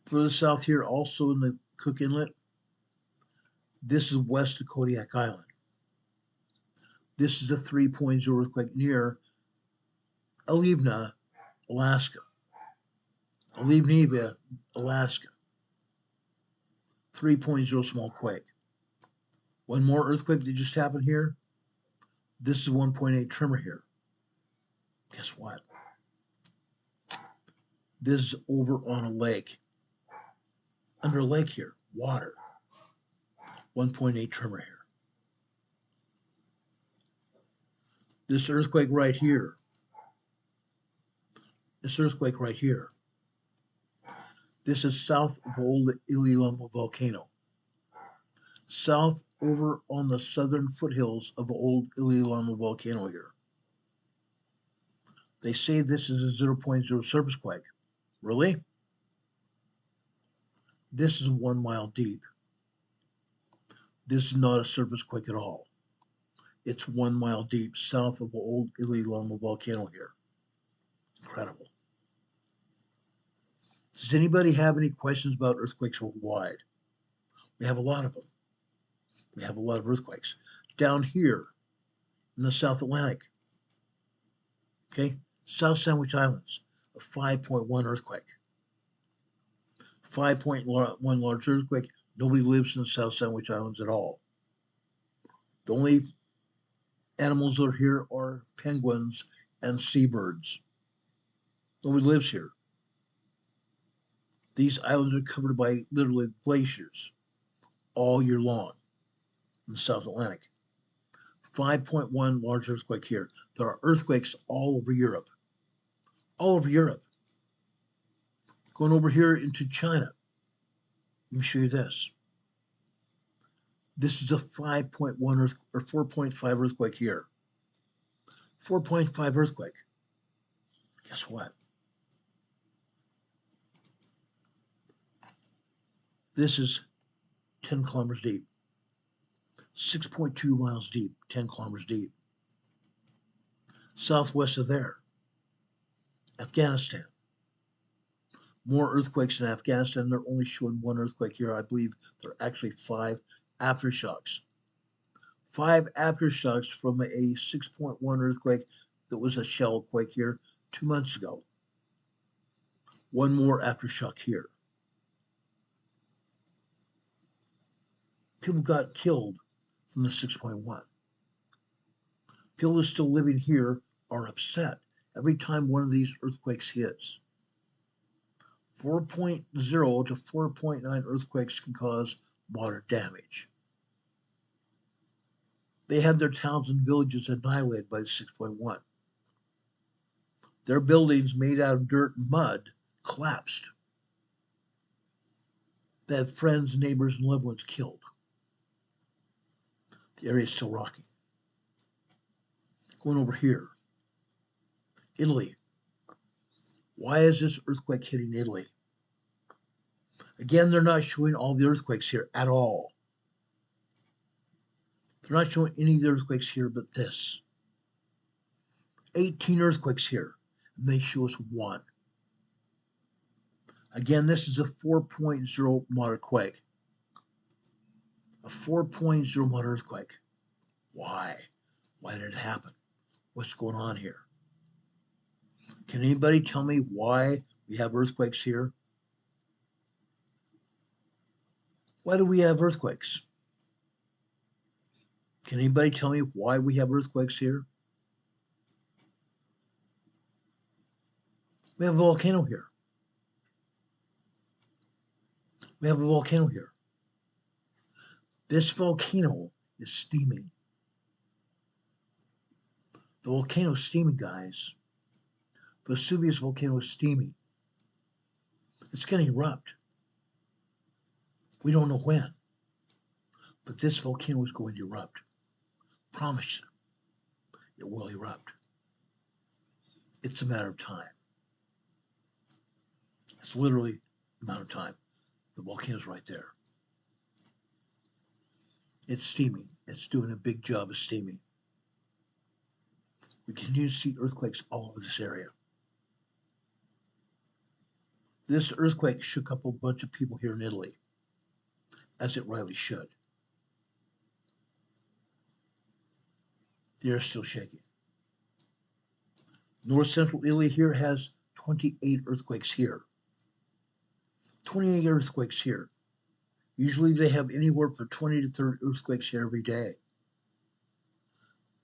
Further south here, also in the Cook Inlet, this is west of Kodiak Island. This is a 3.0 earthquake near Aveyah, Alaska. Aveyah, Alaska. 3.0 small quake. One more earthquake that just happened here. This is 1.8 tremor here. Guess what? This is over on a lake. Under a lake here, water. 1.8 tremor here. This earthquake right here. This earthquake right here. This is south of old Ililama volcano. South over on the southern foothills of old Ililama volcano here. They say this is a 0.0 surface quake. Really? This is 1 mile deep. This is not a surface quake at all. It's 1 mile deep south of old Ililama volcano here. Incredible. Does anybody have any questions about earthquakes worldwide? We have a lot of them. We have a lot of earthquakes. Down here in the South Atlantic, okay, South Sandwich Islands, a 5.1 earthquake. 5.1 large earthquake. Nobody lives in the South Sandwich Islands at all. The only animals that are here are penguins and seabirds. Nobody lives here. These islands are covered by literally glaciers all year long in the South Atlantic. 5.1 large earthquake here. There are earthquakes all over Europe. All over Europe. Going over here into China. Let me show you this. This is a 5.1 or 4.5 earthquake here. 4.5 earthquake. Guess what? This is 10 kilometers deep. 6.2 miles deep, 10 kilometers deep. Southwest of there, Afghanistan. More earthquakes in Afghanistan. They're only showing one earthquake here. I believe there are actually 5 aftershocks. 5 aftershocks from a 6.1 earthquake that was a shell quake here 2 months ago. One more aftershock here. People got killed from the 6.1. People who are still living here are upset every time one of these earthquakes hits. 4.0 to 4.9 earthquakes can cause water damage. They had their towns and villages annihilated by the 6.1. Their buildings made out of dirt and mud collapsed. They had friends, neighbors, and loved ones killed. The area is still rocking. Going over here, Italy. Why is this earthquake hitting Italy? Again, they're not showing all the earthquakes here at all. They're not showing any of the earthquakes here but this. 18 earthquakes here, and they show us one. Again, this is a 4.0 moderate quake. A 4.0 moderate earthquake. Why? Why did it happen? What's going on here? Can anybody tell me why we have earthquakes here? Why do we have earthquakes? Can anybody tell me why we have earthquakes here? We have a volcano here. We have a volcano here. This volcano is steaming. The volcano is steaming, guys. Vesuvius volcano is steaming. It's going to erupt. We don't know when, but this volcano is going to erupt. Promise you, it will erupt. It's a matter of time. It's literally a matter of time. The volcano's right there. It's steaming. It's doing a big job of steaming. We continue to see earthquakes all over this area. This earthquake shook up a bunch of people here in Italy, as it rightly should. They're still shaking. North Central Italy here has 28 earthquakes here. 28 earthquakes here. Usually they have anywhere from 20 to 30 earthquakes here every day.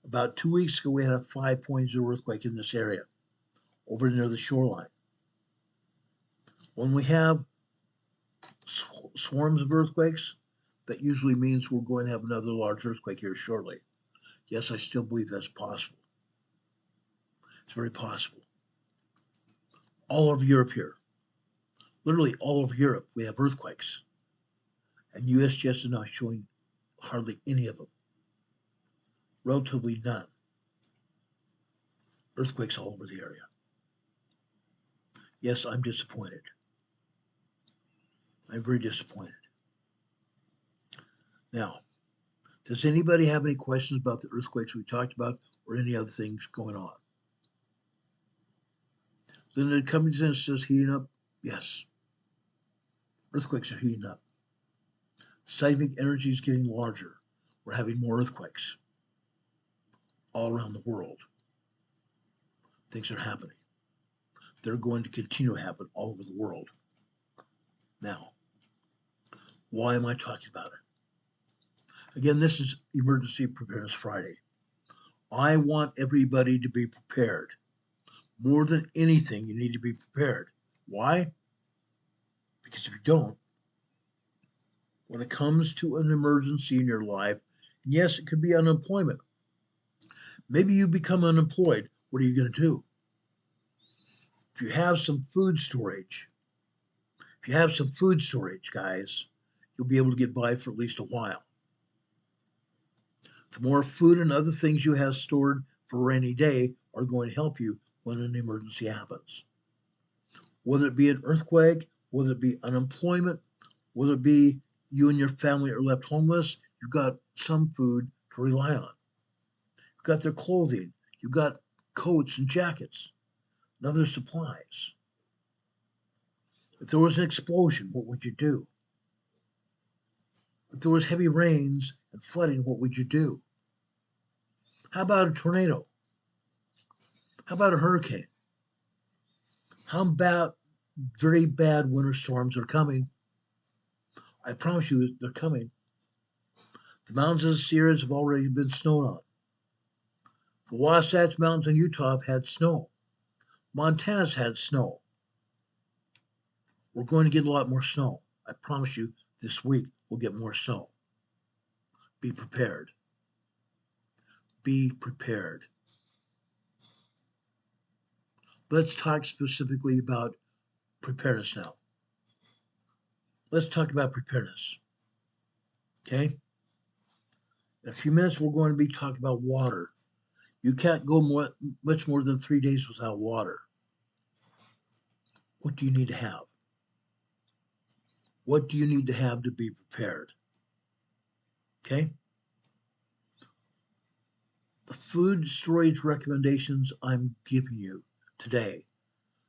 About 2 weeks ago, we had a 5.0 earthquake in this area, over near the shoreline. When we have swarms of earthquakes, that usually means we're going to have another large earthquake here shortly. Yes, I still believe that's possible. It's very possible. All over Europe here, literally all over Europe, we have earthquakes. And USGS is not showing hardly any of them. Relatively none. Earthquakes all over the area. Yes, I'm disappointed. I'm very disappointed. Now, does anybody have any questions about the earthquakes we talked about or any other things going on? Linda comes in and says heating up. Yes. Earthquakes are heating up. Seismic energy is getting larger. We're having more earthquakes all around the world. Things are happening. They're going to continue to happen all over the world. Now, why am I talking about it? Again, this is Emergency Preparedness Friday. I want everybody to be prepared. More than anything, you need to be prepared. Why? Because if you don't, when it comes to an emergency in your life, and yes, it could be unemployment. Maybe you become unemployed. What are you going to do? If you have some food storage, guys, you'll be able to get by for at least a while. The more food and other things you have stored for a rainy day are going to help you when an emergency happens. Whether it be an earthquake, whether it be unemployment, whether it be you and your family are left homeless, you've got some food to rely on. You've got their clothing, you've got coats and jackets and other supplies. If there was an explosion, what would you do? If there was heavy rains and flooding, what would you do? How about a tornado? How about a hurricane? How about very bad winter storms are coming? I promise you they're coming. The mountains of the Sierras have already been snowed on. The Wasatch Mountains in Utah have had snow. Montana's had snow. We're going to get a lot more snow. I promise you this week we'll get more snow. Be prepared. Be prepared. Let's talk specifically about preparedness now. Let's talk about preparedness. Okay? In a few minutes, we're going to be talking about water. You can't go much more than 3 days without water. What do you need to have? What do you need to have to be prepared? Okay? The food storage recommendations I'm giving you today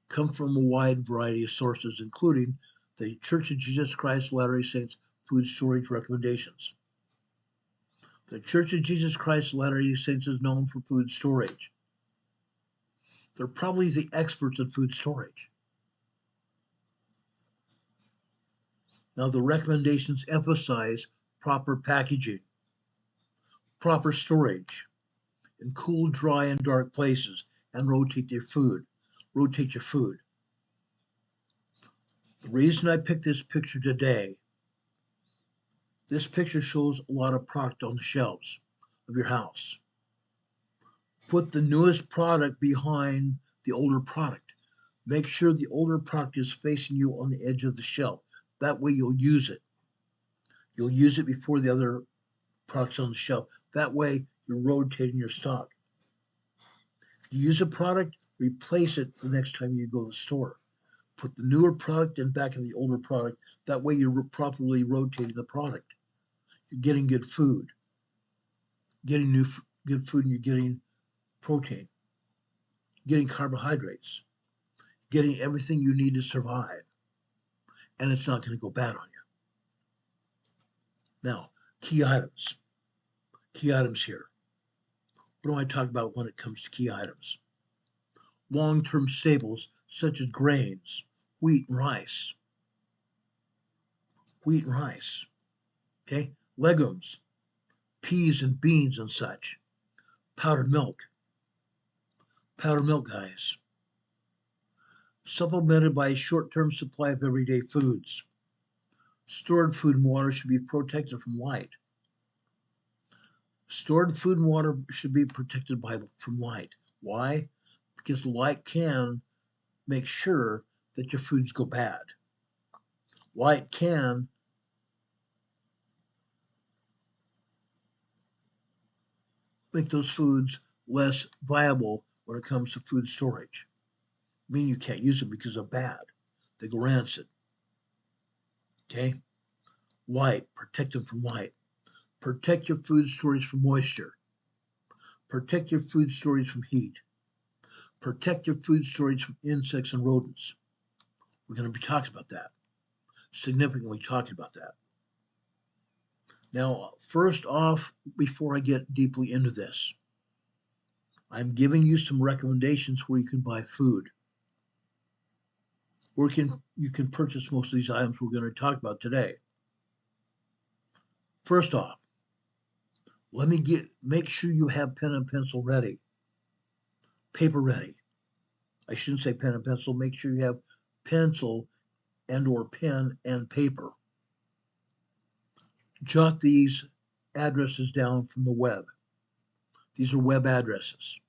come from a wide variety of sources, including the Church of Jesus Christ of Latter-day Saints food storage recommendations. The Church of Jesus Christ of Latter-day Saints is known for food storage. They're probably the experts in food storage. Now, the recommendations emphasize proper packaging, proper storage in cool, dry, and dark places, and rotate your food. The reason I picked this picture today, this picture shows a lot of product on the shelves of your house. Put the newest product behind the older product. Make sure the older product is facing you on the edge of the shelf. That way you'll use it. You'll use it before the other products on the shelf. That way you're rotating your stock. If you use a product, replace it the next time you go to the store. Put the newer product in back of the older product. That way you're properly rotating the product. You're getting good food. Getting good food, and you're getting protein. Getting carbohydrates. Getting everything you need to survive. And it's not going to go bad on you. Now, key items. Key items here. What do I talk about when it comes to key items? Long-term staples such as grains, wheat and rice. Okay? Legumes, peas and beans and such. Powdered milk, guys. Supplemented by a short-term supply of everyday foods. Stored food and water should be protected from light. Stored food and water should be protected from light. Why? Because light can make sure that your foods go bad. Light can make those foods less viable when it comes to food storage. I mean, you can't use them because they're bad. They go rancid. Okay? Light, protect them from light. Protect your food storage from moisture. Protect your food storage from heat. Protect your food storage from insects and rodents. We're going to be talking about that. Significantly talking about that. Now, first off, before I get deeply into this, I'm giving you some recommendations where you can buy food. Where you can purchase most of these items we're going to talk about today. First off, make sure you have pen and pencil ready. Paper ready. I shouldn't say pen and pencil. Make sure you have pencil and or pen and paper. Jot these addresses down from the web. These are web addresses.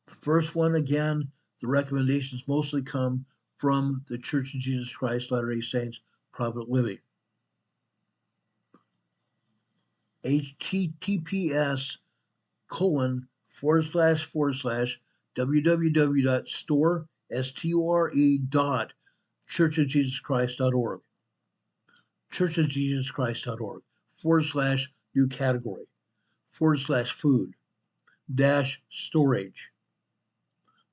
The first one, again, the recommendations mostly come from the Church of Jesus Christ Latter-day Saints Private Living. https://www.churchofjesuschrist.org. churchofjesuschrist.org/new category/food-storage.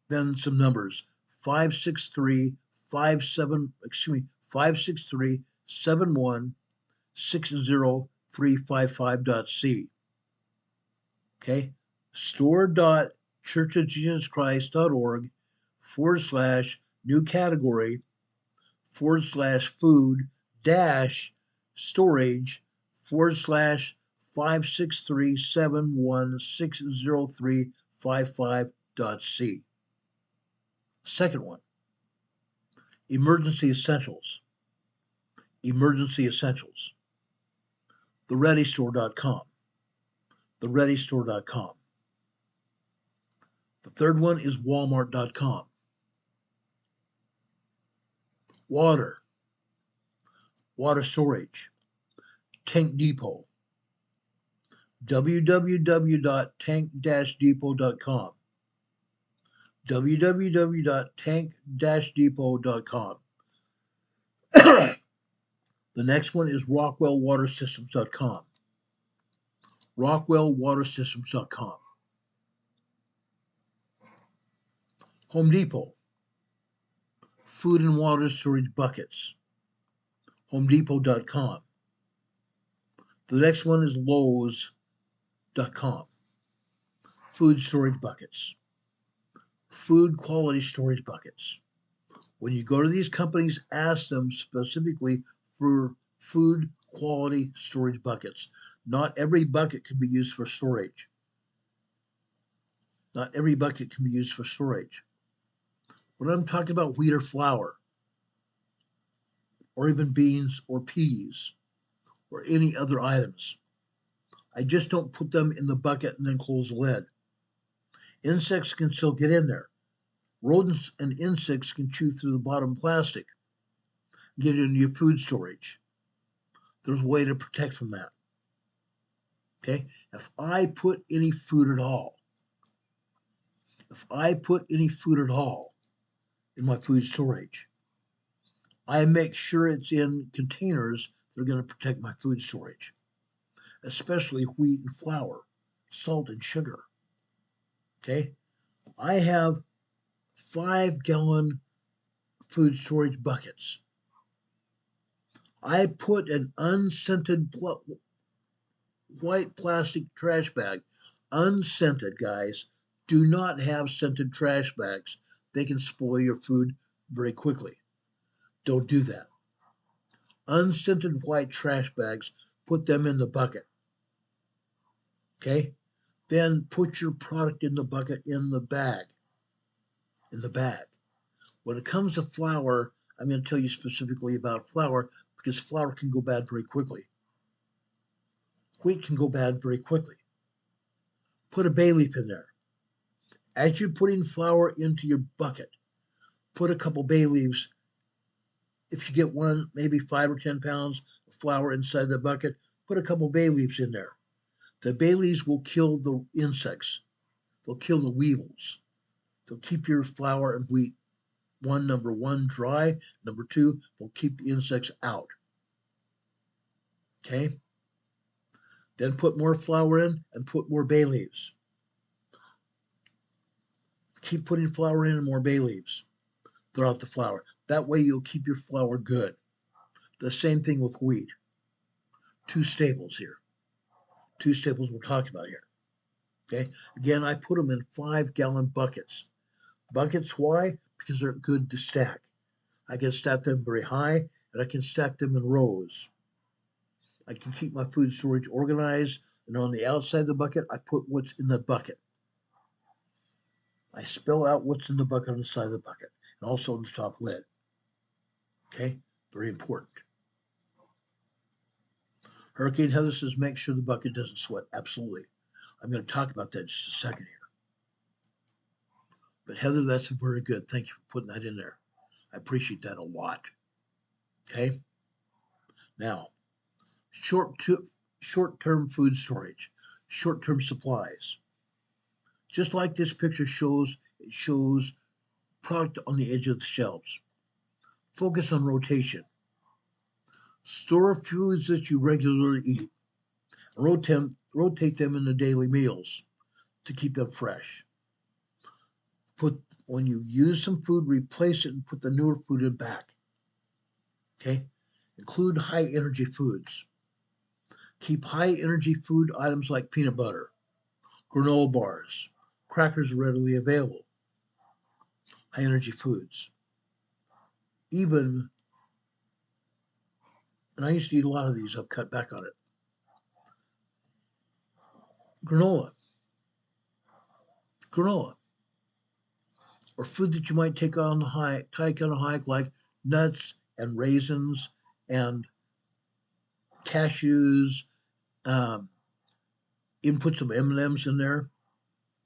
Then some numbers: 563-573-71-60355.c. Okay, store.churchofjesuschrist.org/new category/food-storage/563-71-60355.c. Second one, emergency essentials. Emergency essentials. TheReadyStore.com. TheReadyStore.com. The third one is Walmart.com. Water. Water storage. Tank Depot. www.tank-depot.com. www.tank-depot.com. The next one is RockwellWaterSystems.com. RockwellWaterSystems.com. Home Depot. Food and water storage buckets. HomeDepot.com. The next one is Lowe's.com. Food storage buckets. Food quality storage buckets. When you go to these companies, ask them specifically for food quality storage buckets. Not every bucket can be used for storage. Not every bucket can be used for storage. When I'm talking about wheat or flour, or even beans or peas, or any other items, I just don't put them in the bucket and then close the lid. Insects can still get in there. Rodents and insects can chew through the bottom plastic, get into your food storage. There's a way to protect from that. Okay? If I put any food at all in my food storage, I make sure it's in containers that are going to protect my food storage, especially wheat and flour, salt and sugar. Okay? I have 5-gallon food storage buckets. I put an unscented white plastic trash bag. Unscented, guys. Do not have scented trash bags. They can spoil your food very quickly. Don't do that. Unscented white trash bags, put them in the bucket. Okay? Then put your product in the bucket in the bag. When it comes to flour, I'm going to tell you specifically about flour because flour can go bad very quickly. Wheat can go bad very quickly. Put a bay leaf in there. As you're putting flour into your bucket, put a couple bay leaves. If you get one, maybe 5 or 10 pounds of flour inside the bucket, put a couple bay leaves in there. The bay leaves will kill the insects. They'll kill the weevils. They'll keep your flour and wheat, number one, dry. Number two, they'll keep the insects out. Okay? Then put more flour in and put more bay leaves. Keep putting flour in and more bay leaves throughout the flour. That way you'll keep your flour good. The same thing with wheat. 2 staples here. 2 staples we're talking about here. Okay? Again, I put them in 5-gallon buckets. Buckets, why? Because they're good to stack. I can stack them very high, and I can stack them in rows. I can keep my food storage organized, and on the outside of the bucket, I put what's in the bucket. I spell out what's in the bucket on the side of the bucket, and also on the top lid. Okay? Very important. Hurricane Heather says make sure the bucket doesn't sweat. Absolutely. I'm going to talk about that in just a second here. But Heather, that's very good. Thank you for putting that in there. I appreciate that a lot. Okay. Now, short-term food storage, short-term supplies. Just like this picture shows, it shows product on the edge of the shelves. Focus on rotation. Store foods that you regularly eat. Rotate them in the daily meals to keep them fresh. When you use some food, replace it and put the newer food in back. Okay? Include high energy foods. Keep high energy food items like peanut butter, granola bars, crackers readily available. High energy foods. And I used to eat a lot of these, I've cut back on it. Granola, or food that you might take on a hike, like nuts and raisins and cashews. Even put some M&Ms in there.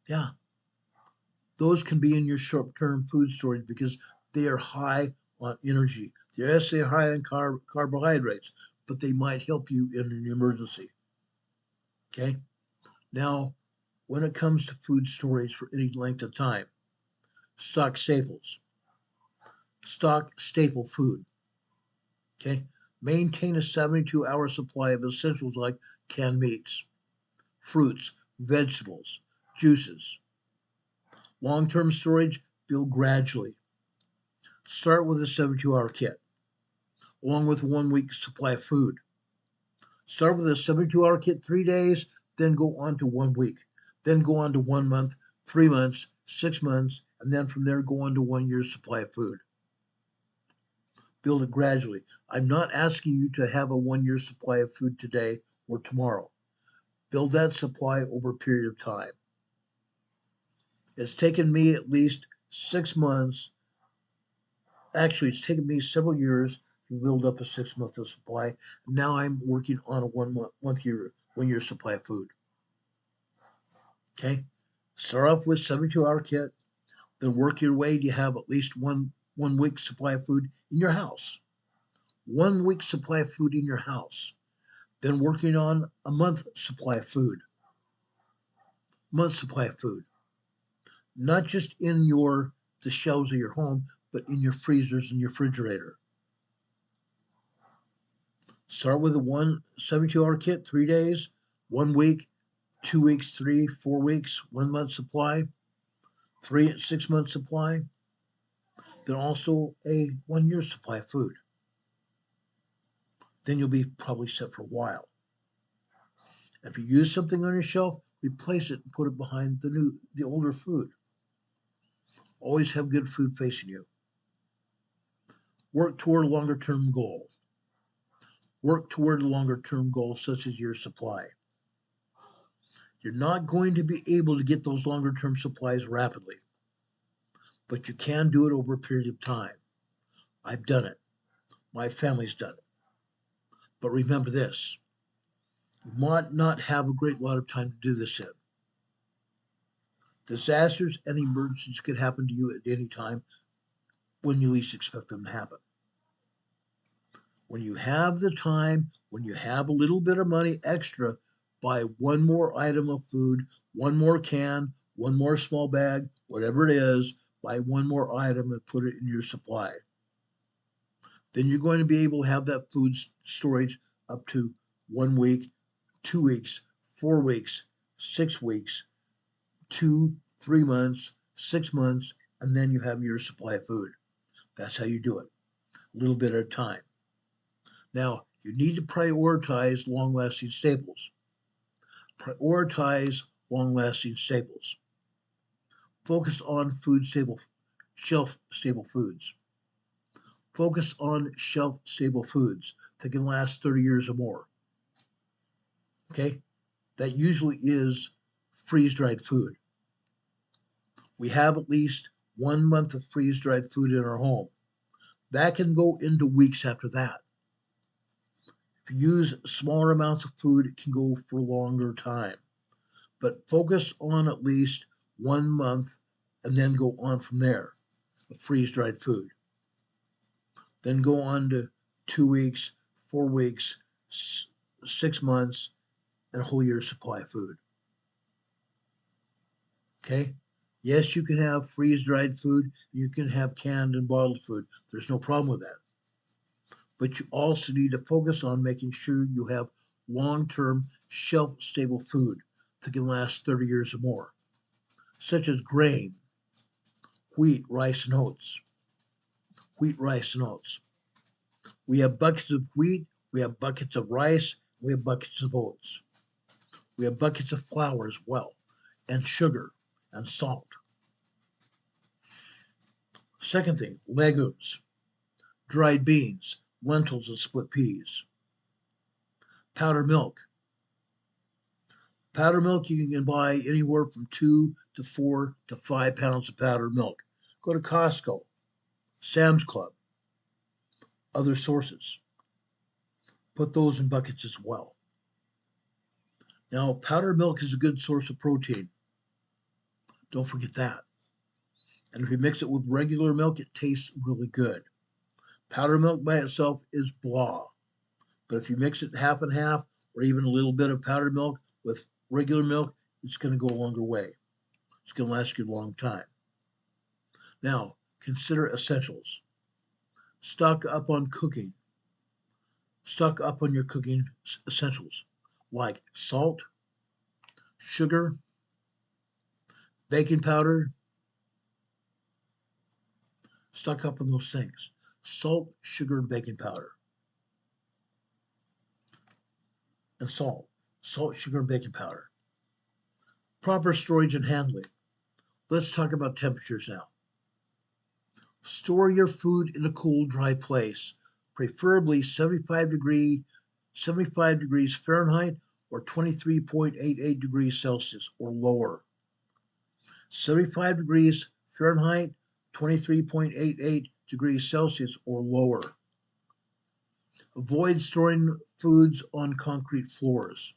Yeah, those can be in your short-term food storage because they are high on energy. Yes, they're high on carbohydrates, but they might help you in an emergency. Okay. Now, when it comes to food storage for any length of time, stock staples. Stock staple food. Okay. Maintain a 72-hour supply of essentials like canned meats, fruits, vegetables, juices. Long-term storage, build gradually. Start with a 72-hour kit, along with 1 week supply of food. Start with a 72-hour kit, 3 days, then go on to 1 week, then go on to 1 month, 3 months, 6 months, and then from there go on to 1 year's supply of food. Build it gradually. I'm not asking you to have a 1 year supply of food today or tomorrow. Build that supply over a period of time. It's taken me at least 6 months. Actually, it's taken me several years to build up a 6 month of supply. Now I'm working on a 1 year supply of food. Okay. Start off with 72-hour kit, then work your way to have at least one week supply of food in your house. 1 week supply of food in your house. Then working on a month supply of food. Month supply of food. Not just in the shelves of your home, but in your freezers and your refrigerator. Start with a 72-hour kit, 3 days, 1 week, 2 weeks, 3, 4 weeks, 1 month supply, 6 month supply, then also a 1 year supply of food. Then you'll be probably set for a while. If you use something on your shelf, replace it and put it behind the older food. Always have good food facing you. Work toward a longer term goal. Work toward a longer term goal such as your supply. You're not going to be able to get those longer term supplies rapidly, but you can do it over a period of time. I've done it. My family's done it. But remember this, you might not have a great lot of time to do this in. Disasters and emergencies could happen to you at any time when you least expect them to happen. When you have the time, when you have a little bit of money extra, buy one more item of food, one more can, one more small bag, whatever it is, buy one more item and put it in your supply. Then you're going to be able to have that food storage up to 1 week, 2 weeks, 4 weeks, 6 weeks, 2, 3 months, 6 months, and then you have your supply of food. That's how you do it, a little bit at a time. Now, you need to prioritize long-lasting staples. Prioritize long-lasting staples. Focus on shelf-stable foods. Focus on shelf-stable foods that can last 30 years or more. Okay? That usually is freeze-dried food. We have at least 1 month of freeze-dried food in our home. That can go into weeks after that. If you use smaller amounts of food, it can go for a longer time. but focus on at least 1 month and then go on from there of freeze-dried food. Then go on to 2 weeks, 4 weeks, 6 months, and a whole year's supply of food. Okay? Yes, you can have freeze-dried food. You can have canned and bottled food. There's no problem with that. But you also need to focus on making sure you have long-term shelf-stable food that can last 30 years or more, such as grain, wheat, rice, and oats. Wheat, rice, and oats. We have buckets of wheat, we have buckets of rice, we have buckets of oats. We have buckets of flour as well, and sugar and salt. Second thing, legumes, dried beans, lentils, and split peas. Powdered milk. Powdered milk, you can buy anywhere from 2 to 4 to 5 pounds of powdered milk. Go to Costco, Sam's Club, other sources. Put those in buckets as well. Now, powdered milk is a good source of protein. Don't forget that. And if you mix it with regular milk, it tastes really good. Powdered milk by itself is blah. But if you mix it half and half, or even a little bit of powdered milk with regular milk, it's going to go a longer way. It's going to last you a long time. Now, consider essentials. Stock up on cooking. Stock up on your cooking essentials, like salt, sugar, baking powder. Stock up on those things. Salt, sugar, and baking powder. And salt. Salt, sugar, and baking powder. Proper storage and handling. Let's talk about temperatures now. Store your food in a cool, dry place, preferably 75 degrees Fahrenheit or 23.88 degrees Celsius or lower. 75 degrees Fahrenheit, 23.88 degrees Celsius or lower. Avoid storing foods on concrete floors.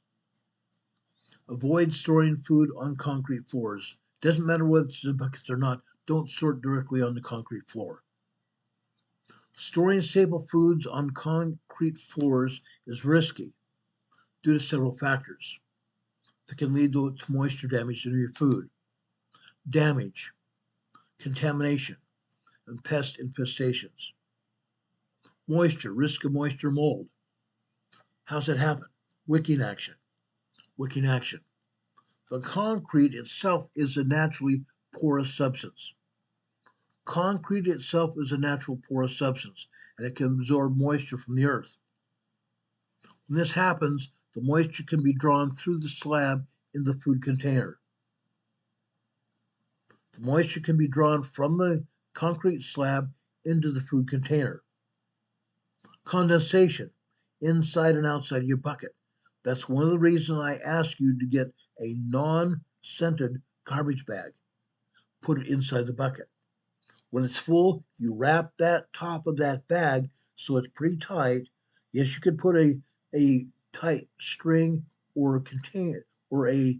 Avoid storing food on concrete floors. Doesn't matter whether it's in buckets or not, don't store it directly on the concrete floor. Storing staple foods on concrete floors is risky due to several factors that can lead to moisture damage in your food. Damage, contamination, and pest infestations. Moisture, risk of moisture mold. How's that happen? Wicking action. Wicking action. The concrete itself is a naturally porous substance. Concrete itself is a natural porous substance, and it can absorb moisture from the earth. When this happens, the moisture can be drawn through the slab in the food container. The moisture can be drawn from the concrete slab into the food container. Condensation, inside and outside your bucket. That's one of the reasons I ask you to get a non-scented garbage bag. Put it inside the bucket. When it's full, you wrap that top of that bag so it's pretty tight. Yes, you could put a tight string or a container or a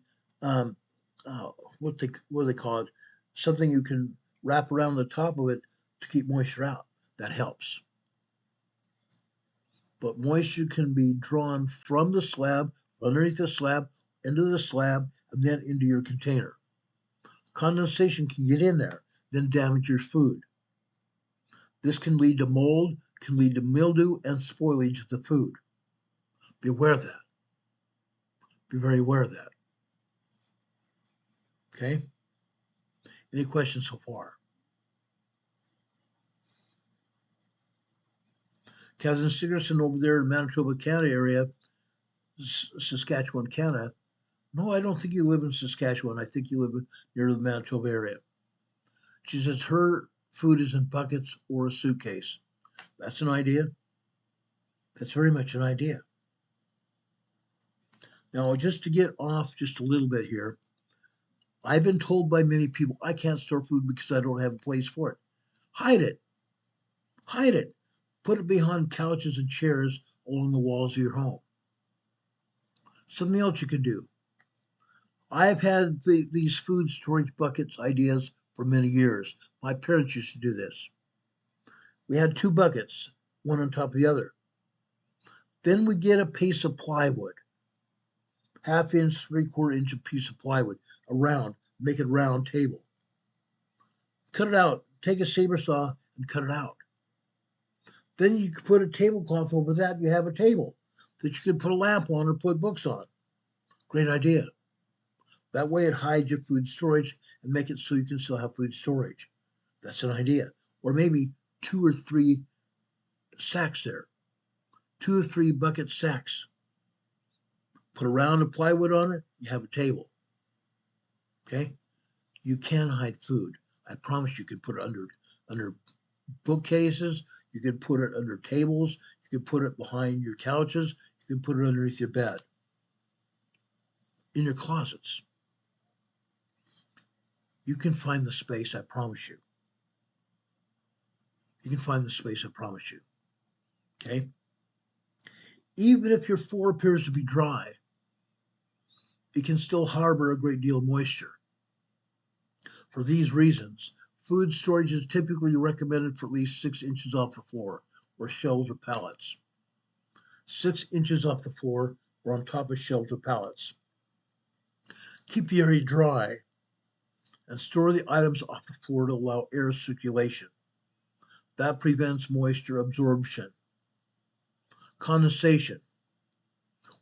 what do they call it? Something you can wrap around the top of it to keep moisture out. That helps. But moisture can be drawn from the slab, underneath the slab, into the slab, and then into your container. Condensation can get in there, then damage your food. This can lead to mold, can lead to mildew and spoilage of the food. Be aware of that. Be very aware of that. Okay? Any questions so far? Cousin Sigerson over there in Manitoba County area, Saskatchewan, Canada. No, I don't think you live in Saskatchewan. I think you live near the Manitoba area. She says her food is in buckets or a suitcase. That's an idea. That's very much an idea. Now, just to get off just a little bit here, I've been told by many people I can't store food because I don't have a place for it. Hide it. Hide it. Put it behind couches and chairs along the walls of your home. Something else you can do. I've had these food storage buckets ideas for many years. My parents used to do this. We had two buckets, one on top of the other. Then we get a piece of plywood, half inch, 3/4 inch piece of plywood, make it a round table. Cut it out, take a saber saw and cut it out. Then you could put a tablecloth over that, you have a table that you could put a lamp on or put books on. Great idea. That way it hides your food storage and make it so you can still have food storage. That's an idea. Or maybe 2 or 3 sacks there, 2 or 3 bucket sacks. Put a round of plywood on it, you have a table. Okay? You can hide food. I promise you can put it under bookcases, you can put it under tables, you can put it behind your couches, you can put it underneath your bed, in your closets. You can find the space, I promise you. You can find the space, I promise you. Okay? Even if your floor appears to be dry, it can still harbor a great deal of moisture. For these reasons, food storage is typically recommended for at least 6 inches off the floor, or shelves or pallets. 6 inches off the floor or on top of shelves or pallets. Keep the area dry and store the items off the floor to allow air circulation. That prevents moisture absorption. Condensation.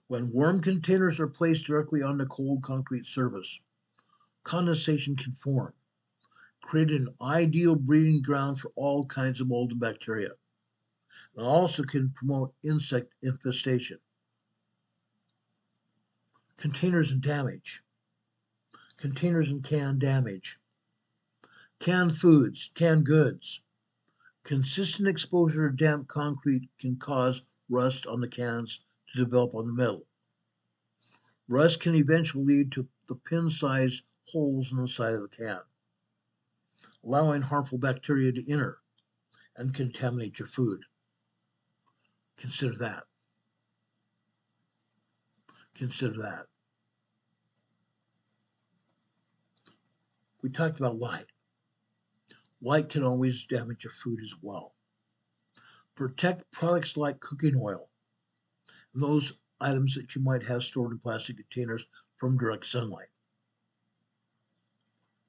When warm containers are placed directly on the cold concrete surface, condensation can form, creating an ideal breeding ground for all kinds of mold and bacteria. It also can promote insect infestation. Containers and damage. Containers and can damage. Canned foods, canned goods. Consistent exposure to damp concrete can cause rust on the cans to develop on the metal. Rust can eventually lead to the pin-sized holes in the side of the can, allowing harmful bacteria to enter and contaminate your food. Consider that. Consider that. We talked about light. Light can always damage your food as well. Protect products like cooking oil and those items that you might have stored in plastic containers from direct sunlight.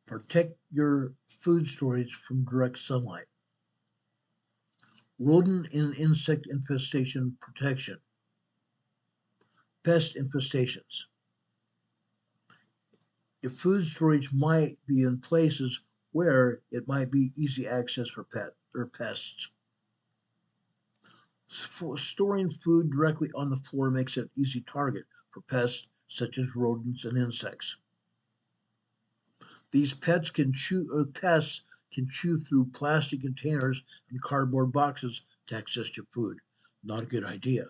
Protect your food storage from direct sunlight. Rodent and insect infestation protection. Pest infestations. Your food storage might be in places where it might be easy access for pests. Storing food directly on the floor makes it an easy target for pests such as rodents and insects. These pests can chew through plastic containers and cardboard boxes to access your food. Not a good idea.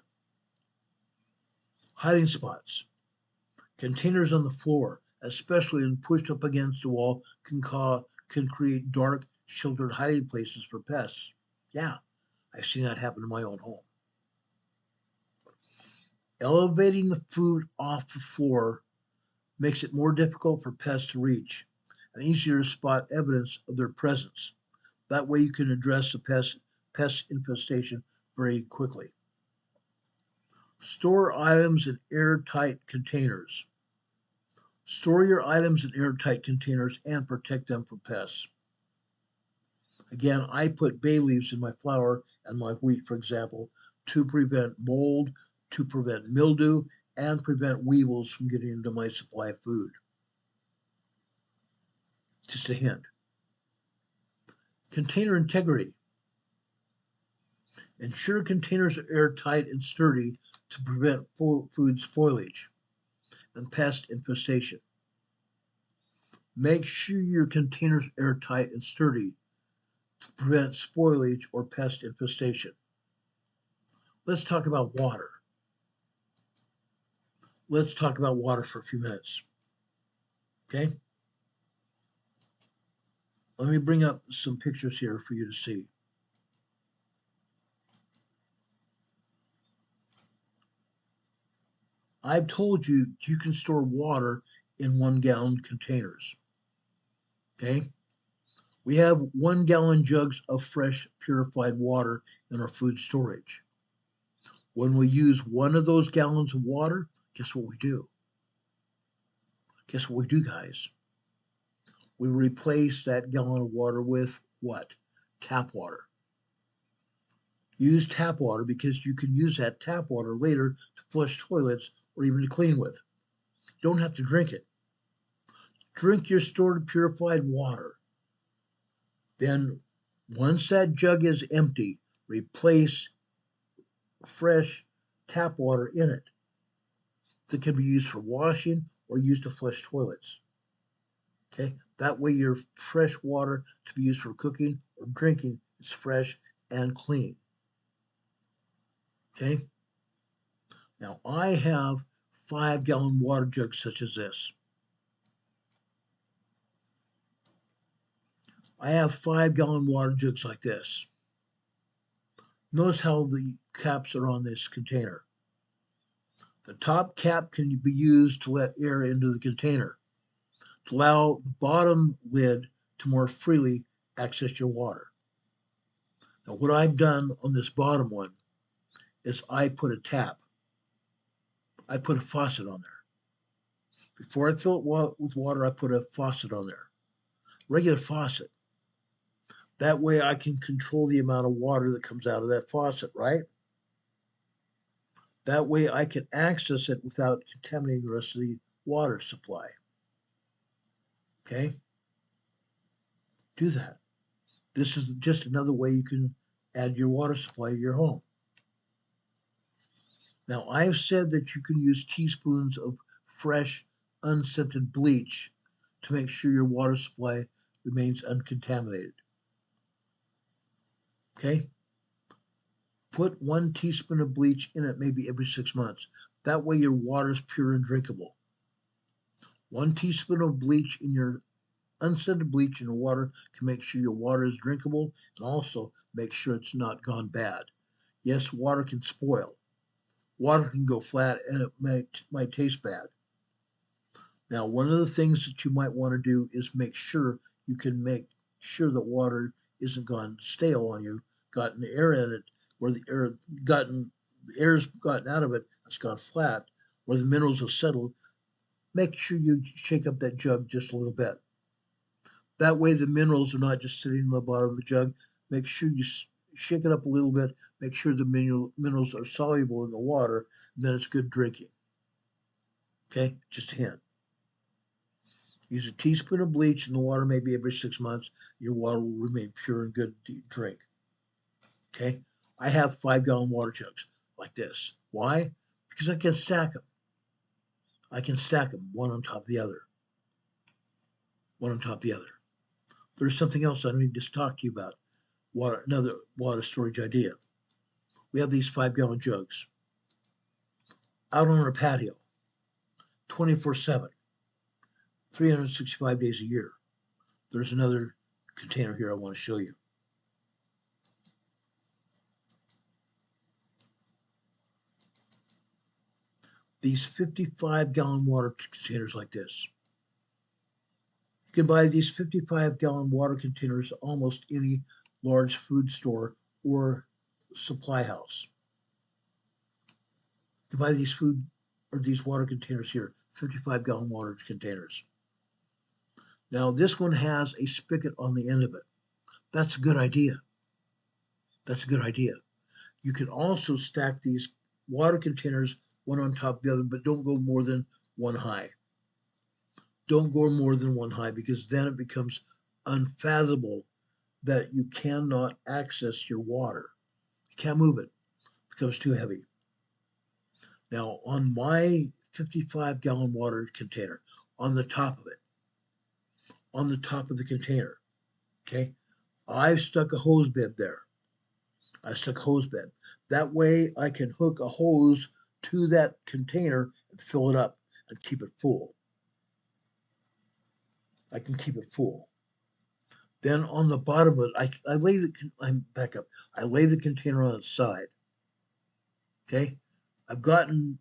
Hiding spots. Containers on the floor, especially when pushed up against a wall, can create dark, sheltered hiding places for pests. Yeah, I've seen that happen in my own home. Elevating the food off the floor makes it more difficult for pests to reach and easier to spot evidence of their presence. That way you can address the pest infestation very quickly. Store items in airtight containers. Store your items in airtight containers and protect them from pests. Again, I put bay leaves in my flour and my wheat, for example, to prevent mold, to prevent mildew, and prevent weevils from getting into my supply of food. Just a hint. Container integrity. Ensure containers are airtight and sturdy to prevent food spoilage and pest infestation. Make sure your containers are airtight and sturdy to prevent spoilage or pest infestation. Let's talk about water. Let's talk about water for a few minutes. Okay? Let me bring up some pictures here for you to see. I've told you you can store water in 1-gallon containers. Okay? We have 1-gallon jugs of fresh purified water in our food storage. When we use one of those gallons of water, guess what we do? Guess what we do, guys? We replace that gallon of water with what? Tap water. Use tap water because you can use that tap water later to flush toilets or even to clean with. You don't have to drink it. Drink your stored purified water. Then, once that jug is empty, replace fresh tap water in it that can be used for washing or used to flush toilets. Okay, that way your fresh water to be used for cooking or drinking is fresh and clean. Okay, now I have 5-gallon water jugs such as this. I have 5-gallon water jugs like this. Notice how the caps are on this container. The top cap can be used to let air into the container, to allow the bottom lid to more freely access your water. Now, what I've done on this bottom one is I put a tap. I put a faucet on there. Before I fill it with water, I put a faucet on there. Regular faucet. That way I can control the amount of water that comes out of that faucet, right? That way I can access it without contaminating the rest of the water supply. Okay? Do that. This is just another way you can add your water supply to your home. Now, I've said that you can use teaspoons of fresh, unscented bleach to make sure your water supply remains uncontaminated. Okay? Put 1 teaspoon of bleach in it maybe every 6 months. That way your water is pure and drinkable. 1 teaspoon of bleach in your unscented bleach in the water can make sure your water is drinkable and also make sure it's not gone bad. Yes, water can spoil. Water can go flat and it might taste bad. Now, one of the things that you might want to do is make sure you can make sure that water isn't gone stale on you, gotten air in it, where the air's gotten out of it, it's gone flat, where the minerals have settled. Make sure you shake up that jug just a little bit. That way the minerals are not just sitting in the bottom of the jug. Make sure you shake it up a little bit, make sure the minerals are soluble in the water, and then it's good drinking. Okay, just a hint. Use a teaspoon of bleach in the water maybe every 6 months. Your water will remain pure and good to drink. Okay, I have 5-gallon water jugs like this. Why? Because I can stack them. I can stack them one on top of the other. One on top of the other. There's something else I need to talk to you about. Another water storage idea. We have these 5-gallon jugs out on our patio, 24/7, 365 days a year. There's another container here I want to show you. These 55-gallon water containers like this. You can buy these 55-gallon water containers almost any large food store or supply house. You can buy these water containers here, 55-gallon water containers. Now, this one has a spigot on the end of it. That's a good idea. That's a good idea. You can also stack these water containers one on top of the other, but don't go more than one high. Don't go more than one high because then it becomes unfathomable that you cannot access your water. You can't move it. It becomes too heavy. Now, on my 55-gallon water container, on the top of the container, okay, I've stuck a hose bed there. That way I can hook a hose to that container and fill it up and keep it full. I can keep it full. Then on the bottom of it, I lay the container on its side. Okay, I've gotten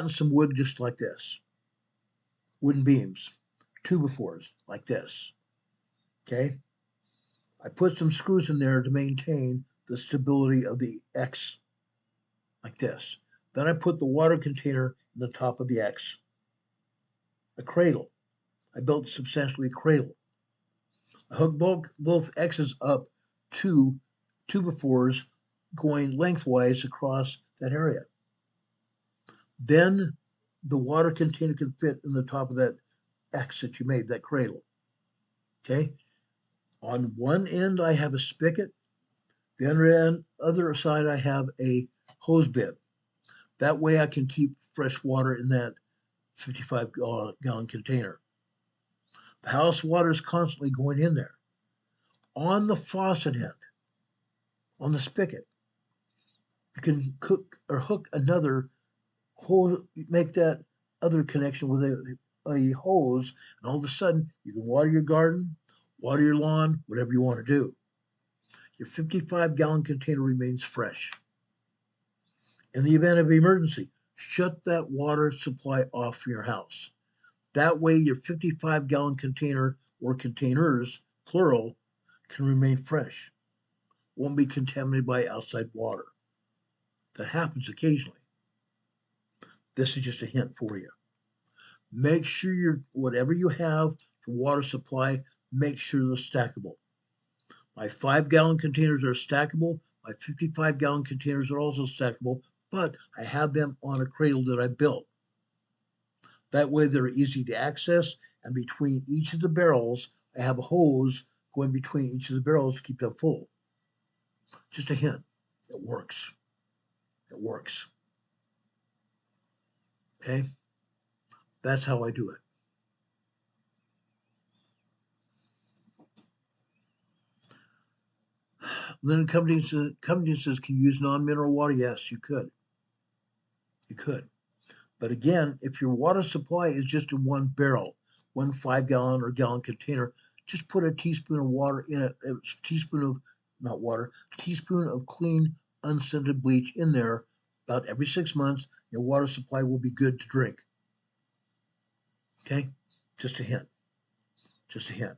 some wood just like this. wooden beams, 2x4s like this. Okay. I put some screws in there to maintain the stability of the X like this. Then I put the water container in the top of the X. A cradle. I built substantially a cradle. I hooked both X's up to 2x4s going lengthwise across that area. Then the water container can fit in the top of that X that you made, that cradle. Okay. On one end, I have a spigot. The other side, I have a hose bib. That way I can keep fresh water in that 55-gallon container. The house water is constantly going in there. On the faucet end, on the spigot, you can hook another hose, make that other connection with a hose, and all of a sudden you can water your garden, water your lawn, whatever you want to do. Your 55-gallon container remains fresh. In the event of emergency, shut that water supply off from your house. That way your 55-gallon container or containers, plural, can remain fresh. Won't be contaminated by outside water. That happens occasionally. This is just a hint for you. Make sure whatever you have for water supply, make sure they're stackable. My 5-gallon containers are stackable. My 55-gallon containers are also stackable, but I have them on a cradle that I built. That way they're easy to access, and between each of the barrels, I have a hose going between each of the barrels to keep them full. Just a hint. It works. It works. Okay? That's how I do it. Then company says, can you use non-mineral water? Yes, you could. You could. But again, if your water supply is just in one barrel, one 5-gallon or gallon container, just put a teaspoon of water in it, a teaspoon of clean, unscented bleach in there about every 6 months. Your water supply will be good to drink. Okay? Just a hint. Just a hint.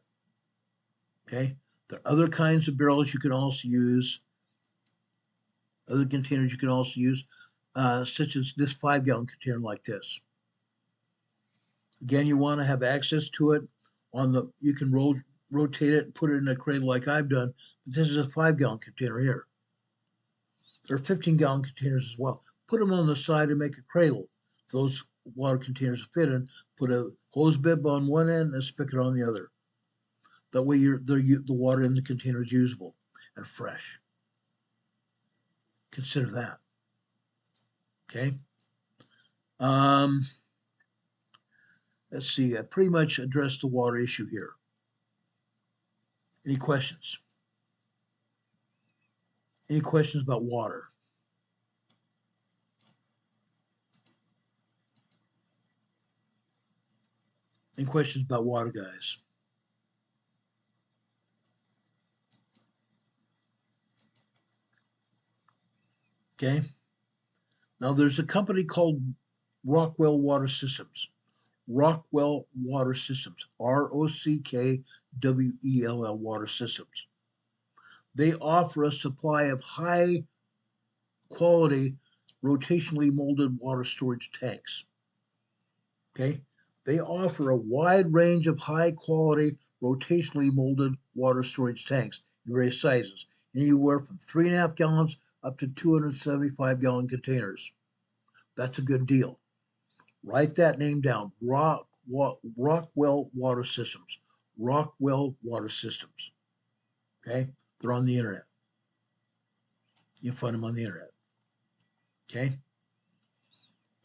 Okay? There are other kinds of barrels you can also use, other containers you can also use, such as this 5-gallon container like this. Again, you want to have access to it. You can rotate it and put it in a cradle like I've done, but this is a 5-gallon container here. There are 15-gallon containers as well. Put them on the side and make a cradle. Those water containers fit in. Put a hose bib on one end and a spigot on the other. That way the water in the container is usable and fresh. Consider that. Okay. Let's see. I pretty much addressed the water issue here. Any questions? Any questions about water? Any questions about water, guys? Okay. Now there's a company called Rockwell Water Systems. Rockwell Water Systems. Rockwell Water Systems. They offer a supply of high quality rotationally molded water storage tanks. Okay. They offer a wide range of high quality rotationally molded water storage tanks in various sizes, anywhere from 3.5 gallons up to 275-gallon containers. That's a good deal. Write that name down. Rockwell Water Systems. Rockwell Water Systems. Okay? They're on the internet. You can find them on the internet. Okay?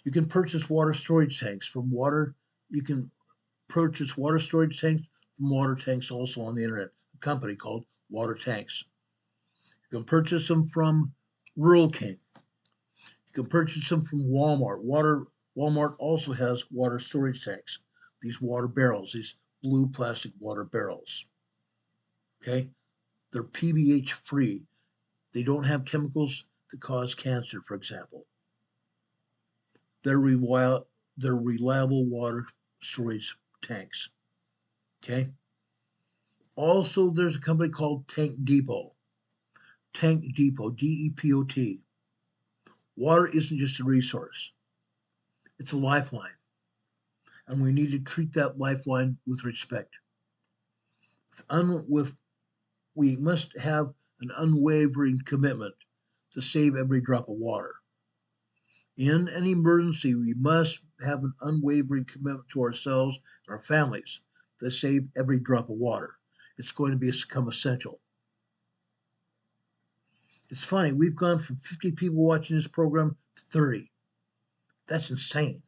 You can purchase water storage tanks from water. You can purchase water storage tanks from water tanks also on the internet. A company called Water Tanks. You can purchase them from Rural King. You can purchase them from Walmart. Walmart also has water storage tanks. These water barrels, these blue plastic water barrels. Okay? They're PBH free. They don't have chemicals that cause cancer, for example. They're reliable water storage tanks. Okay. Also, there's a company called Tank Depot. Tank Depot, DEPOT. Water isn't just a resource, it's a lifeline. And we need to treat that lifeline with respect. We must have an unwavering commitment to save every drop of water. In an emergency, we must have an unwavering commitment to ourselves and our families to save every drop of water. It's going to become essential. It's funny, we've gone from 50 people watching this program to 30. That's insane.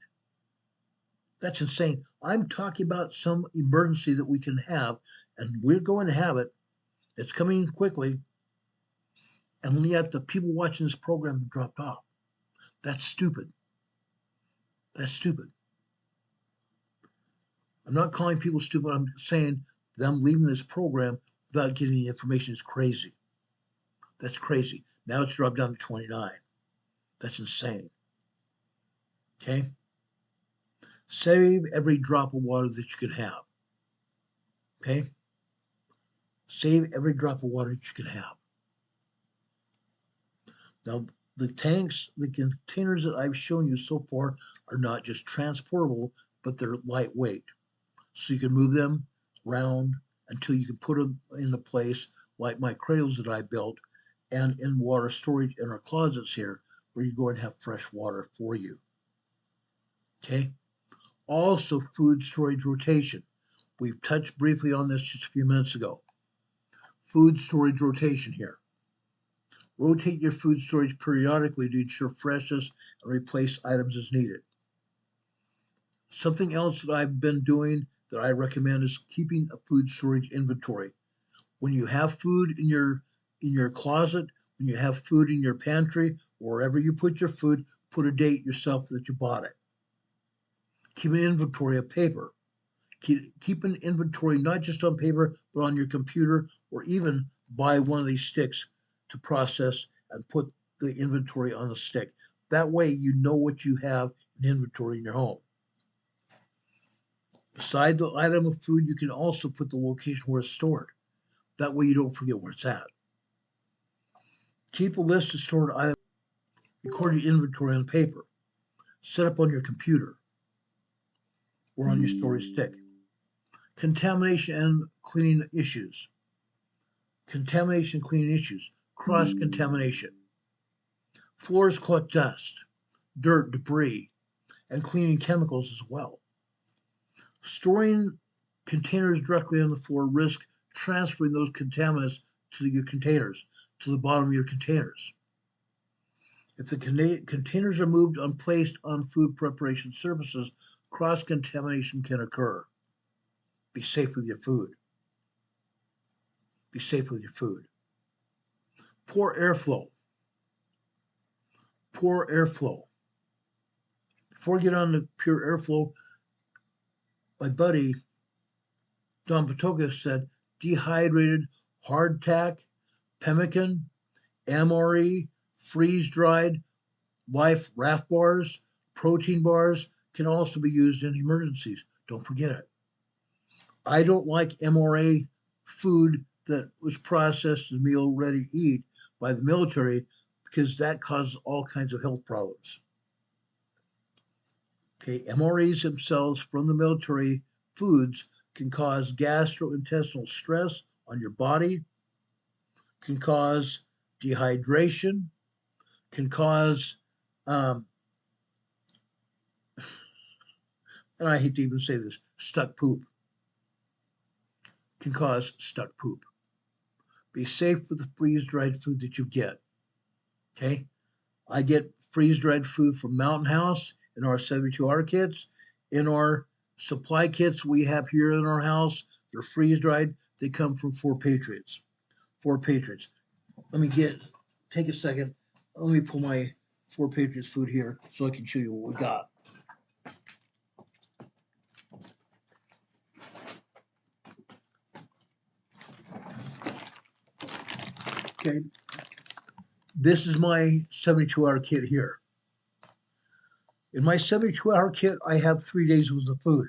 That's insane. I'm talking about some emergency that we can have, and we're going to have it. It's coming quickly, and yet the people watching this program have dropped off. That's stupid. That's stupid. I'm not calling people stupid. I'm saying them leaving this program without getting the information is crazy. That's crazy. Now it's dropped down to 29. That's insane. Okay? Save every drop of water that you can have. Okay? Save every drop of water that you can have. Now, the tanks, the containers that I've shown you so far are not just transportable, but they're lightweight. So you can move them around until you can put them in a place like my cradles that I built and in water storage in our closets here where you go and have fresh water for you. Okay? Also, food storage rotation. We've touched briefly on this just a few minutes ago. Food storage rotation here. Rotate your food storage periodically to ensure freshness and replace items as needed. Something else that I've been doing that I recommend is keeping a food storage inventory. When you have food in your closet, when you have food in your pantry, wherever you put your food, put a date yourself that you bought it. Keep an inventory of paper. Keep an inventory not just on paper, but on your computer, or even buy one of these sticks to process and put the inventory on the stick. That way you know what you have in inventory in your home. Beside the item of food, you can also put the location where it's stored. That way you don't forget where it's at. Keep a list of stored items. Record your inventory on paper. Set up on your computer or on your storage stick. Contamination and cleaning issues. Contamination, cleaning issues. Cross-contamination. Floors collect dust, dirt, debris, and cleaning chemicals as well. Storing containers directly on the floor risk transferring those contaminants to your containers, to the bottom of your containers. If the containers are moved and placed on food preparation surfaces, cross-contamination can occur. Be safe with your food. Be safe with your food. Poor airflow. Poor airflow. Before we get on to pure airflow, my buddy Don Patoka said dehydrated hardtack, pemmican, MRE, freeze-dried life raft bars, protein bars can also be used in emergencies. Don't forget it. I don't like MRA food that was processed as meal ready to eat by the military because that causes all kinds of health problems. Okay, MREs themselves from the military foods can cause gastrointestinal stress on your body, can cause dehydration, can cause, and I hate to even say this, stuck poop. Can cause stuck poop. Be safe with the freeze-dried food that you get. Okay? I get freeze-dried food from Mountain House in our 72-hour kits. In our supply kits we have here in our house, they're freeze-dried. They come from 4 Patriots. 4 Patriots. Let me take a second. Let me pull my 4 Patriots food here so I can show you what we got. Okay. This is my 72-hour kit here. In my 72-hour kit, I have 3 days worth of food.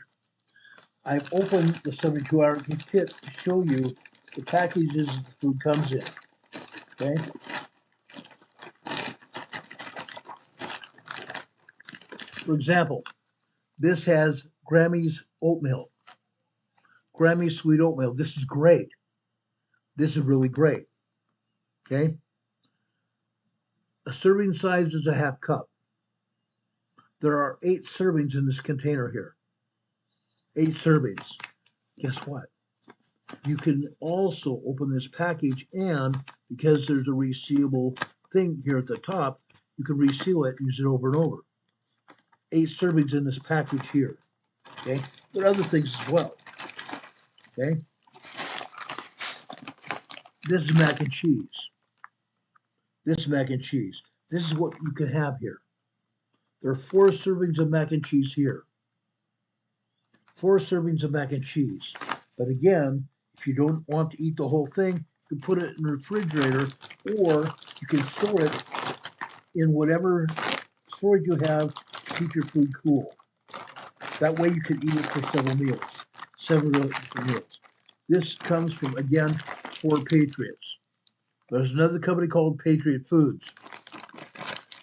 I've opened the 72-hour kit to show you the packages the food comes in. Okay? For example, this has Grammy's oatmeal. Grammy's sweet oatmeal. This is great. This is really great. Okay? A serving size is a half cup. There are 8 servings in this container here. 8 servings. Guess what? You can also open this package, and because there's a resealable thing here at the top, you can reseal it and use it over and over. 8 servings in this package here. Okay? There are other things as well. Okay? This is mac and cheese. This is mac and cheese. This is what you can have here. There are 4 servings of mac and cheese here. 4 servings of mac and cheese. But again, if you don't want to eat the whole thing, you can put it in the refrigerator, or you can store it in whatever storage you have to keep your food cool. That way you can eat it for several meals. Several different meals. This comes from, again, 4 Patriots. There's another company called Patriot Foods.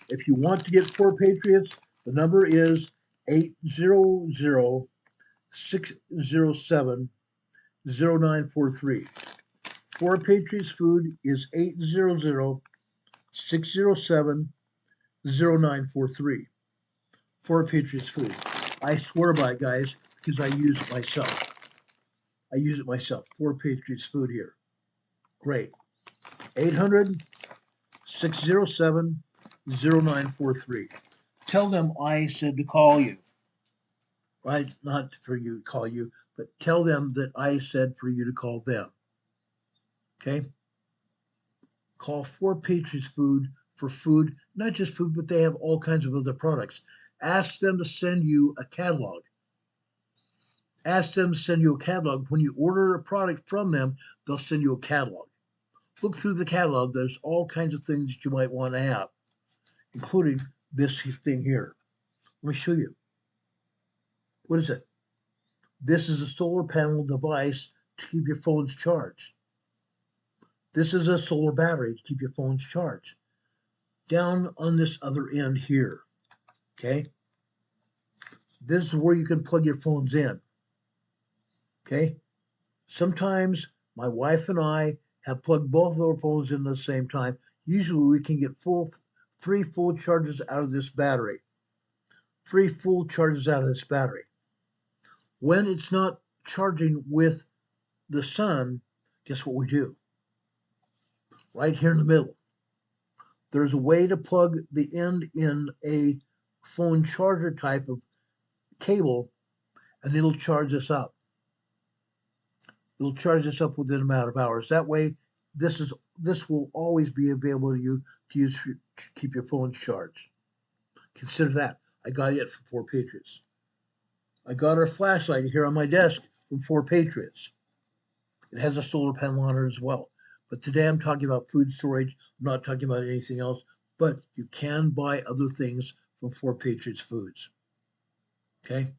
If you want to get 4 Patriots, the number is 800-607-0943. 4 Patriots Food is 800-607-0943. 4 Patriots Food. I swear by it, guys, because I use it myself. 4 Patriots Food here. Great. 800-607-0943. Tell them I said to call you. Right? Not for you to call you, but tell them that I said for you to call them. Okay? Call 4 Patriots Food for food, not just food, but they have all kinds of other products. Ask them to send you a catalog. Ask them to send you a catalog. When you order a product from them, they'll send you a catalog. Look through the catalog. There's all kinds of things that you might want to have, including this thing here. Let me show you. What is it? This is a solar panel device to keep your phones charged. This is a solar battery to keep your phones charged. Down on this other end here, okay? This is where you can plug your phones in, okay? Sometimes my wife and I have plugged both of our phones in at the same time. Usually we can get 3 full charges out of this battery. 3 full charges out of this battery. When it's not charging with the sun, guess what we do? Right here in the middle, there's a way to plug the end in a phone charger type of cable, and it'll charge us up. It'll charge us up within an amount of hours. That way, this will always be available to you to use to keep your phones charged. Consider that. I got it from 4 Patriots. I got our flashlight here on my desk from 4 Patriots. It has a solar panel on it as well. But today I'm talking about food storage. I'm not talking about anything else. But you can buy other things from 4 Patriots Foods. Okay?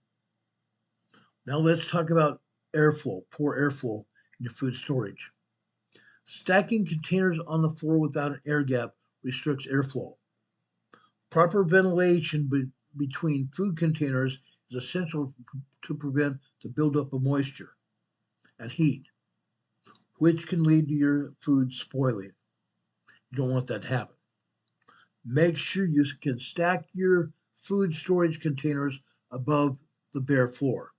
Now let's talk about airflow, poor airflow in your food storage. Stacking containers on the floor without an air gap restricts airflow. Proper ventilation between food containers is essential to prevent the buildup of moisture and heat, which can lead to your food spoiling. You don't want that to happen. Make sure you can stack your food storage containers above the bare floor.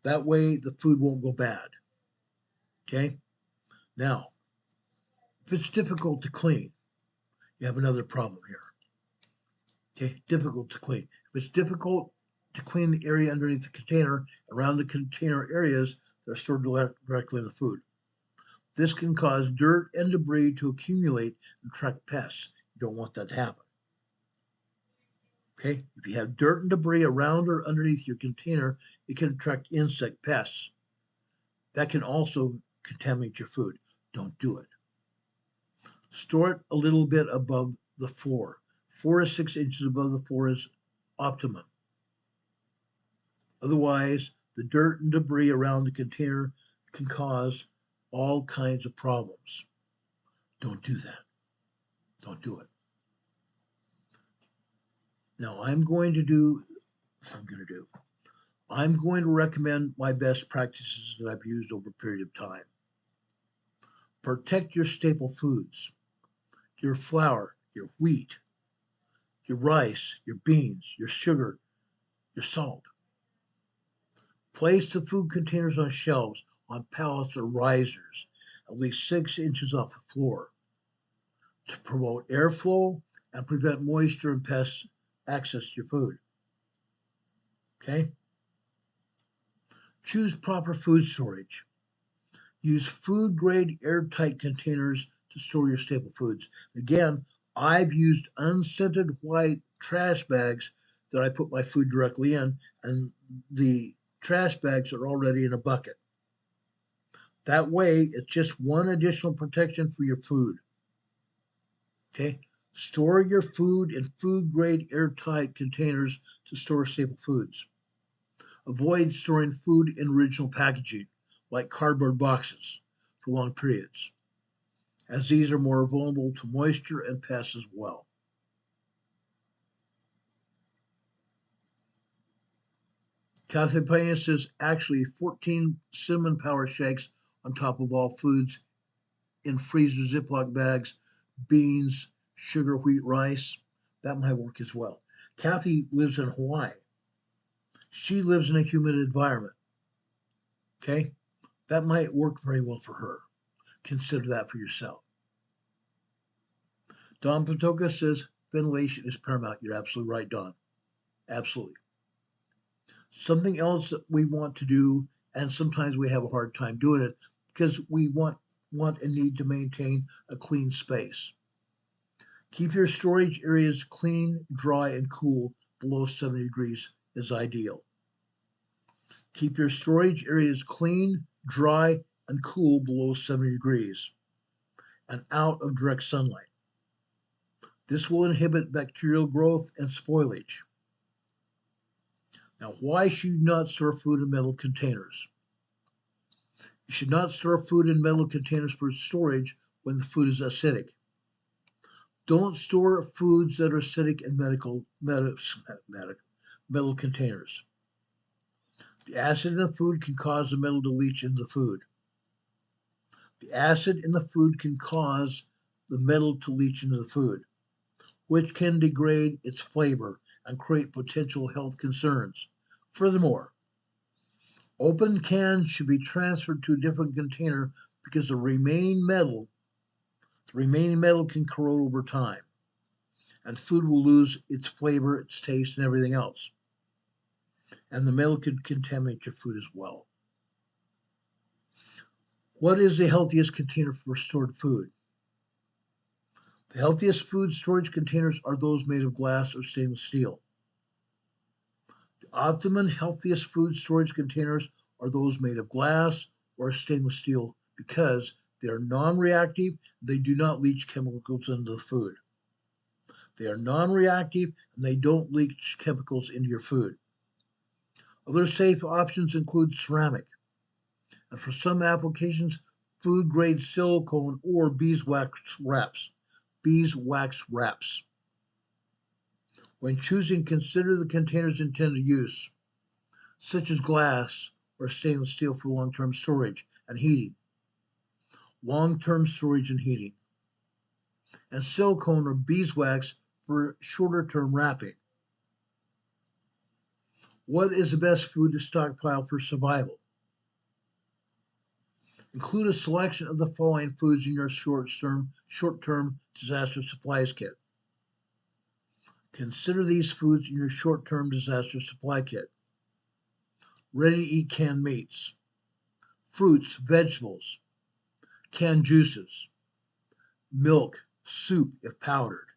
That way the food won't go bad. Okay? Now, if it's difficult to clean, you have another problem here. Okay? Difficult to clean. If it's difficult to clean the area underneath the container, around the container areas that are stored directly in the food, this can cause dirt and debris to accumulate and attract pests. You don't want that to happen. Okay? If you have dirt and debris around or underneath your container, it can attract insect pests. That can also contaminate your food. Don't do it. Store it a little bit above the floor. 4 to 6 inches above the floor is optimum. Otherwise, The dirt and debris around the container can cause all kinds of problems. Don't do that. Don't do it. Now, I'm going to recommend my best practices that I've used over a period of time. Protect your staple foods, your flour, your wheat, your rice, your beans, your sugar, your salt. Place the food containers on shelves, on pallets or risers, at least 6 inches off the floor, to promote airflow and prevent moisture and pests access to your food. Okay? Choose proper food storage. Use food-grade airtight containers to store your staple foods. Again, I've used unscented white trash bags that I put my food directly in, and the trash bags are already in a bucket. That way, it's just one additional protection for your food. Okay? Store your food in food-grade airtight containers to store staple foods. Avoid storing food in original packaging, like cardboard boxes, for long periods, as these are more vulnerable to moisture and pests as well. Kathy Pena says actually 14 cinnamon power shakes on top of all foods in freezer Ziploc bags, beans, sugar, wheat, rice. That might work as well. Kathy lives in Hawaii. She lives in a humid environment. Okay? That might work very well for her. Consider that for yourself. Don Patoka says ventilation is paramount. You're absolutely right, Don. Absolutely. Something else that we want to do, and sometimes we have a hard time doing it because we want and need to maintain a clean space. Keep your storage areas clean, dry, and cool below 70 degrees is ideal. Keep your storage areas clean, dry, and cool below 70 degrees and out of direct sunlight. This will inhibit bacterial growth and spoilage. Now, why should you not store food in metal containers? You should not store food in metal containers for storage when the food is acidic. Don't store foods that are acidic in metal containers. The acid in the food can cause the metal to leach into the food. The acid in the food can cause the metal to leach into the food, which can degrade its flavor and create potential health concerns. Furthermore, open cans should be transferred to a different container because the remaining metal can corrode over time, and food will lose its flavor, its taste, and everything else. And the metal could contaminate your food as well. What is the healthiest container for stored food? The healthiest food storage containers are those made of glass or stainless steel. The optimum healthiest food storage containers are those made of glass or stainless steel because they are non-reactive. They do not leach chemicals into the food. They are non-reactive and they don't leach chemicals into your food. Other safe options include ceramic, and for some applications, food-grade silicone or beeswax wraps. When choosing, consider the container's intended use, such as glass or stainless steel for long-term storage and heating, and silicone or beeswax for shorter-term wrapping. What is the best food to stockpile for survival? Include a selection of the following foods in your short-term disaster supplies kit. Consider these foods in your short-term disaster supply kit. Ready-to-eat canned meats, fruits, vegetables, canned juices, milk, soup if powdered.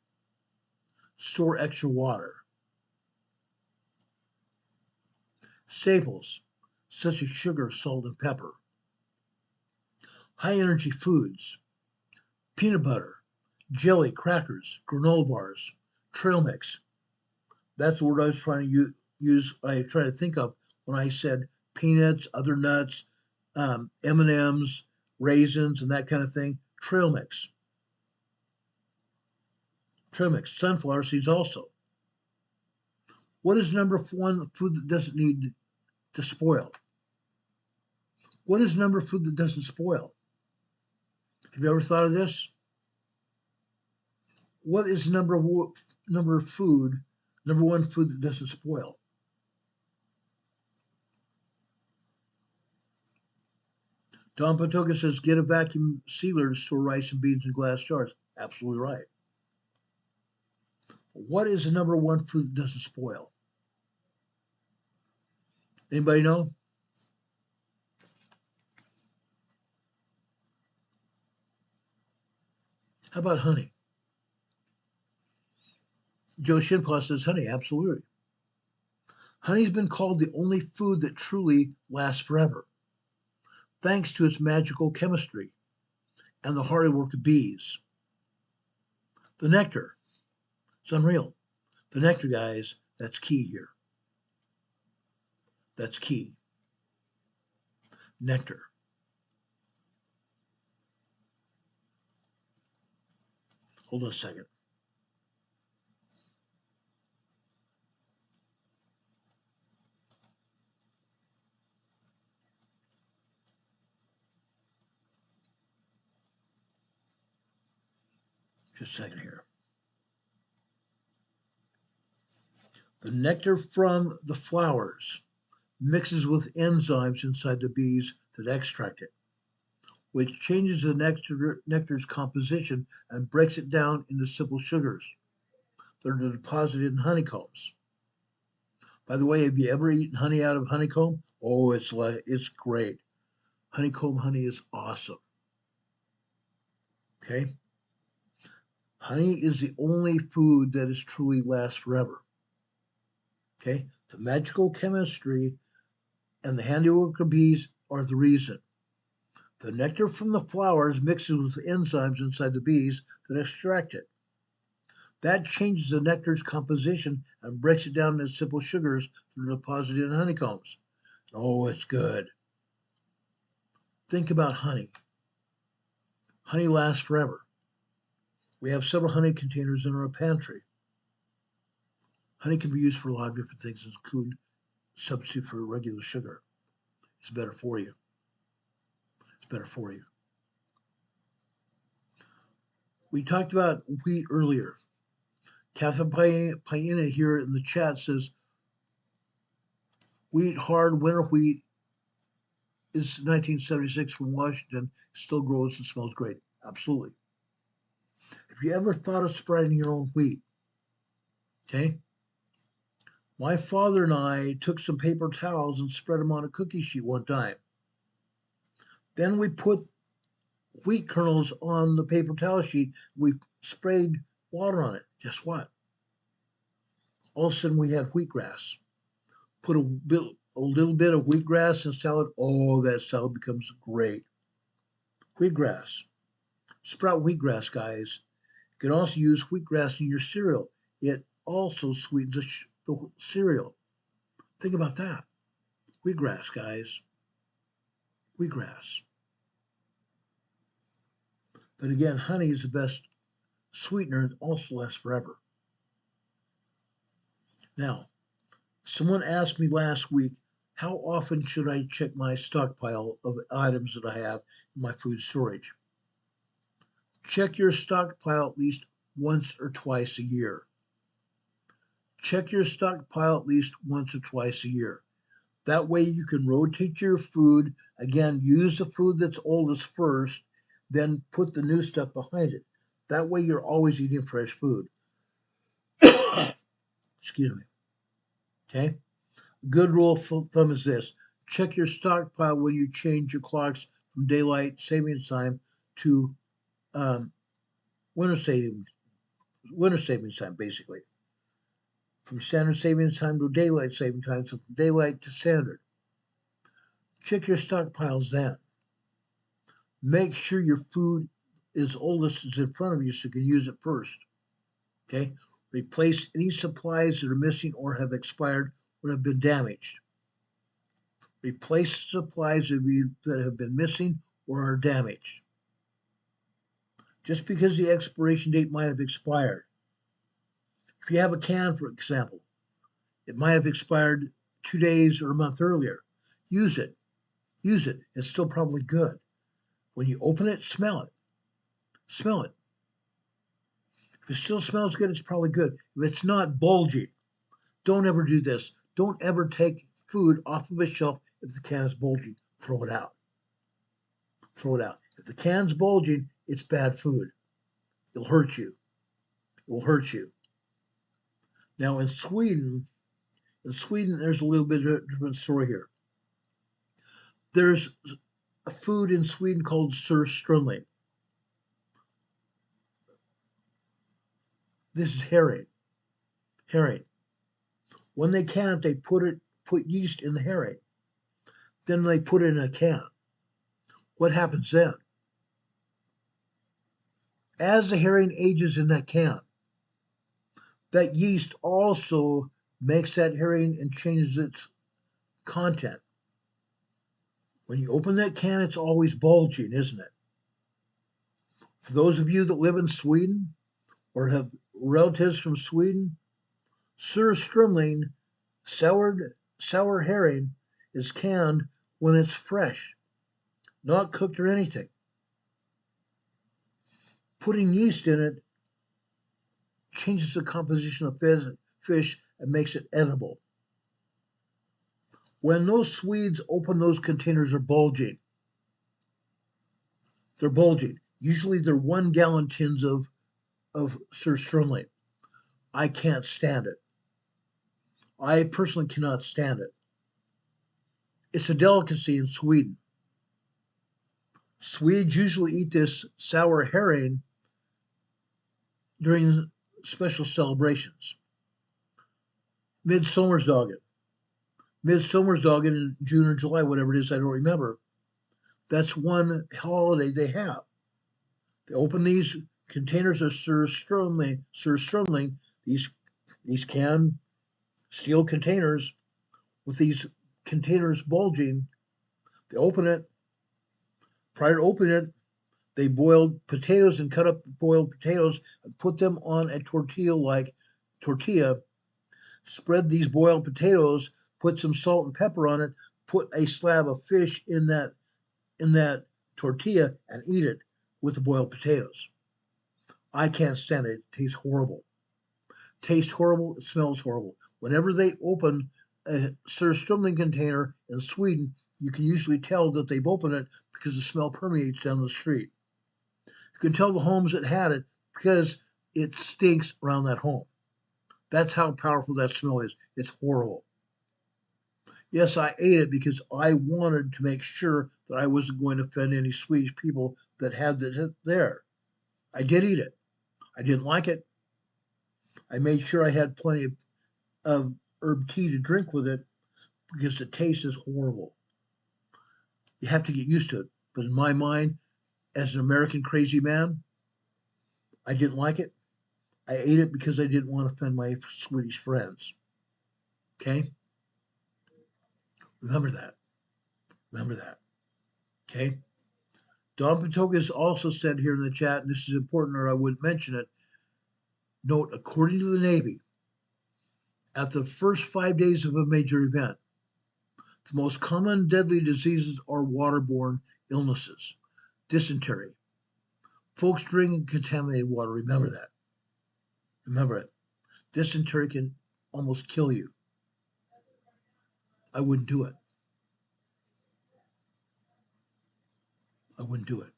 Store extra water. Staples, such as sugar, salt, and pepper. High-energy foods, peanut butter, jelly, crackers, granola bars, trail mix. That's the word I was trying to think of when I said peanuts, other nuts, M&Ms, raisins, and that kind of thing. Trail mix. Trail mix. Sunflower seeds also. What is number one food that doesn't need to spoil? What is number food that doesn't spoil? Have you ever thought of this? What is number one food that doesn't spoil? Don Patoka says, get a vacuum sealer to store rice and beans in glass jars. Absolutely right. What is the number one food that doesn't spoil? Anybody know? How about honey? Joe Shinpaw says honey, absolutely. Honey's been called the only food that truly lasts forever, thanks to its magical chemistry and the hard work of bees. The nectar, it's unreal. The nectar, guys, that's key here. That's key. Nectar. Hold on a second. Just a second here. The nectar from the flowers mixes with enzymes inside the bees that extract it, which changes the nectar's composition and breaks it down into simple sugars that are deposited in honeycombs. By the way, have you ever eaten honey out of honeycomb? Oh, it's great. Honeycomb honey is awesome. Okay? Honey is the only food that is truly lasts forever. Okay? The magical chemistry and the handiwork of bees are the reason. The nectar from the flowers mixes with enzymes inside the bees that extract it. That changes the nectar's composition and breaks it down into simple sugars that are deposited in honeycombs. Oh, it's good. Think about honey. Honey lasts forever. We have several honey containers in our pantry. Honey can be used for a lot of different things, including substitute for regular sugar. It's better for you. It's better for you. We talked about wheat earlier. Catherine Paina here in the chat says, wheat, hard winter wheat is 1976 from Washington, still grows and smells great. Absolutely. Have you ever thought of spreading your own wheat? Okay. My father and I took some paper towels and spread them on a cookie sheet one time. Then we put wheat kernels on the paper towel sheet. We sprayed water on it. Guess what? All of a sudden we had wheatgrass. Put a little bit of wheatgrass in salad. Oh, that salad becomes great. Wheatgrass. Sprout wheatgrass, guys. You can also use wheatgrass in your cereal. It also sweetens the cereal. Think about that. Wheatgrass, guys. Wheatgrass. But again, honey is the best sweetener. It also lasts forever. Now, someone asked me last week, how often should I check my stockpile of items that I have in my food storage? Check your stockpile at least once or twice a year. Check your stockpile at least once or twice a year. That way you can rotate your food. Again, use the food that's oldest first, then put the new stuff behind it. That way you're always eating fresh food. Excuse me. Okay? Good rule of thumb is this. Check your stockpile when you change your clocks from daylight savings time to winter savings time, basically. From standard savings time to daylight saving time, so from daylight to standard. Check your stockpiles then. Make sure your food is oldest is in front of you so you can use it first. Okay? Replace any supplies that are missing or have expired or have been damaged. Replace supplies that have been missing or are damaged. Just because the expiration date might have expired. If you have a can, for example, it might have expired 2 days or a month earlier. Use it. Use it. It's still probably good. When you open it, smell it. Smell it. If it still smells good, it's probably good. If it's not bulging, don't ever do this. Don't ever take food off of a shelf if the can is bulging. Throw it out. Throw it out. If the can's bulging, it's bad food. It'll hurt you. It will hurt you. Now in Sweden, there's a little bit of a different story here. There's a food in Sweden called surströmming. This is herring. Herring. When they can it, they put yeast in the herring. Then they put it in a can. What happens then? As the herring ages in that can, that yeast also makes that herring and changes its content. When you open that can, it's always bulging, isn't it? For those of you that live in Sweden or have relatives from Sweden, surströmming, sour herring, is canned when it's fresh, not cooked or anything. Putting yeast in it changes the composition of fish and makes it edible. When those Swedes open those containers, they're bulging. They're bulging. Usually they're 1 gallon tins of surströmming. I can't stand it. I personally cannot stand it. It's a delicacy in Sweden. Swedes usually eat this sour herring during special celebrations. Midsommardagen in June or July, whatever it is, I don't remember. That's one holiday they have. They open these containers of surströmming, these canned steel containers with these containers bulging. They open it. Prior to opening it, they boiled potatoes and cut up the boiled potatoes and put them on a tortilla, spread these boiled potatoes, put some salt and pepper on it, put a slab of fish in that tortilla and eat it with the boiled potatoes. I can't stand it. It tastes horrible. Tastes horrible. It smells horrible. Whenever they open a surströmming container in Sweden, you can usually tell that they've opened it because the smell permeates down the street. You can tell the homes that had it because it stinks around that home. That's how powerful that smell is. It's horrible. Yes, I ate it because I wanted to make sure that I wasn't going to offend any Swedish people that had it there. I did eat it. I didn't like it. I made sure I had plenty of herb tea to drink with it because the taste is horrible. You have to get used to it. But in my mind, as an American crazy man, I didn't like it. I ate it because I didn't want to offend my Swedish friends. Okay? Remember that. Remember that. Okay? Don Patokas also said here in the chat, and this is important or I wouldn't mention it, note, according to the Navy, at the first 5 days of a major event, the most common deadly diseases are waterborne illnesses, dysentery. Folks drinking contaminated water, remember that. Remember it. Dysentery can almost kill you. I wouldn't do it. I wouldn't do it.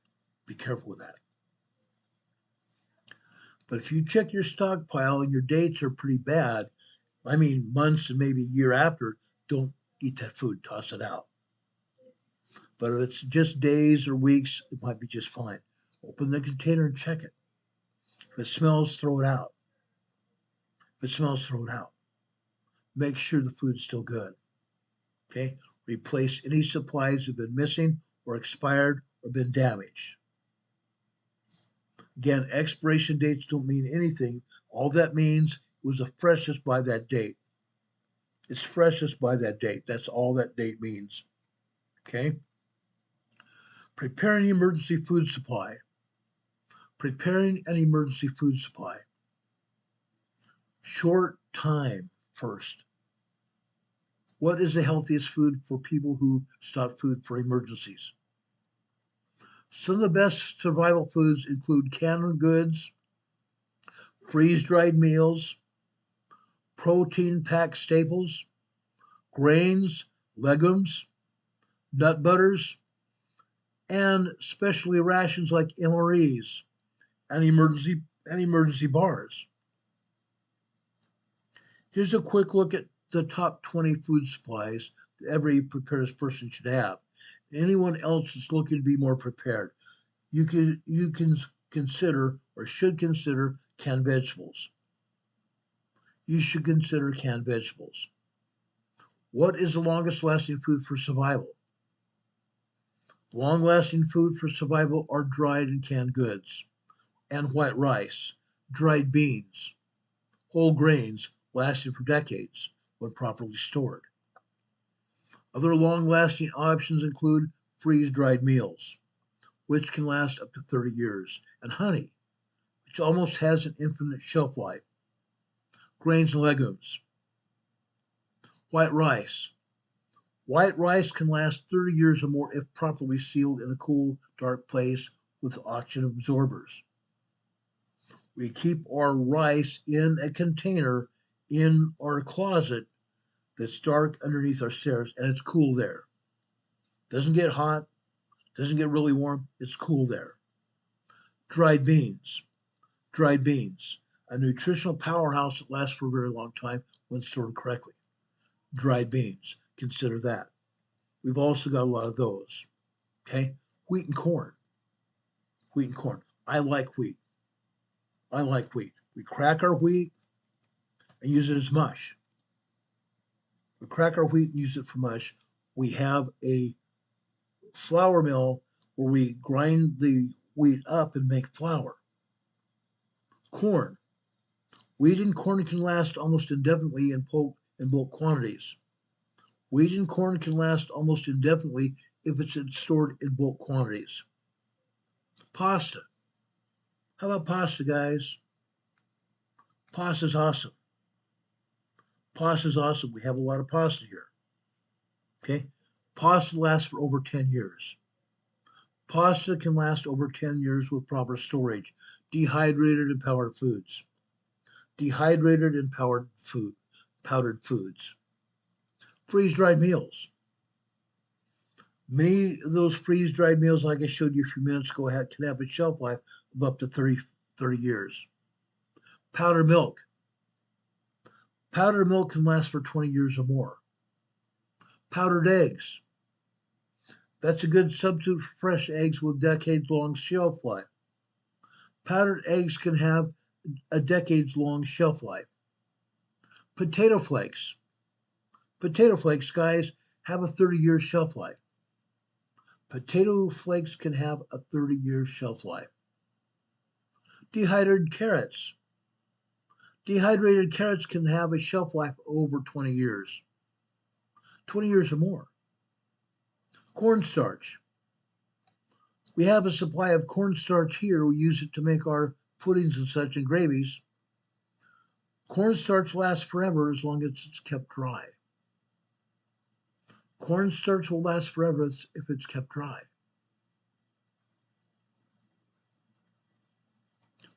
Be careful with that. But if you check your stockpile and your dates are pretty bad, I mean months and maybe a year after, don't eat that food, toss it out. But if it's just days or weeks, it might be just fine. Open the container and check it. If it smells, throw it out. If it smells, throw it out. Make sure the food's still good. Okay? Replace any supplies that have been missing or expired or been damaged. Again, expiration dates don't mean anything. All that means was the freshness by that date. It's freshest by that date. That's all that date means. Okay? Preparing emergency food supply. Preparing an emergency food supply. Short time first. What is the healthiest food for people who stock food for emergencies? Some of the best survival foods include canned goods, freeze-dried meals, protein-packed staples, grains, legumes, nut butters, and specialty rations like MREs and emergency bars. Here's a quick look at the top 20 food supplies that every preparedness person should have. Anyone else that's looking to be more prepared, you can consider or should consider canned vegetables. You should consider canned vegetables. What is the longest lasting food for survival? Long lasting food for survival are dried and canned goods, and white rice, dried beans, whole grains lasting for decades when properly stored. Other long lasting options include freeze dried meals, which can last up to 30 years, and honey, which almost has an infinite shelf life. Grains and legumes. White rice. White rice can last 30 years or more if properly sealed in a cool, dark place with oxygen absorbers. We keep our rice in a container in our closet that's dark underneath our stairs, and it's cool there. Doesn't get hot, doesn't get really warm, it's cool there. Dried beans. Dried beans, a nutritional powerhouse that lasts for a very long time when stored correctly. Dried beans, consider that. We've also got a lot of those. Okay? Wheat and corn. Wheat and corn. I like wheat. I like wheat. We crack our wheat and use it as mush. We crack our wheat and use it for mush. We have a flour mill where we grind the wheat up and make flour. Corn. Wheat and corn can last almost indefinitely in bulk quantities. Wheat and corn can last almost indefinitely if it's stored in bulk quantities. Pasta. How about pasta, guys? Pasta's awesome. Pasta's awesome. We have a lot of pasta here. Okay? Pasta lasts for over 10 years. Pasta can last over 10 years with proper storage. Dehydrated and powdered foods. Dehydrated and powdered foods. Freeze-dried meals. Many of those freeze-dried meals, like I showed you a few minutes ago, can have a shelf life of up to 30 years. Powdered milk. Powdered milk can last for 20 years or more. Powdered eggs. That's a good substitute for fresh eggs with decades-long shelf life. Powdered eggs can have a decades-long shelf life. Potato flakes. Potato flakes, guys, have a 30-year shelf life. Potato flakes can have a 30-year shelf life. Dehydrated carrots. Dehydrated carrots can have a shelf life of over 20 years. 20 years or more. Cornstarch. We have a supply of cornstarch here. We use it to make our puddings and such and gravies. Cornstarch lasts forever as long as it's kept dry. Cornstarch will last forever if it's kept dry.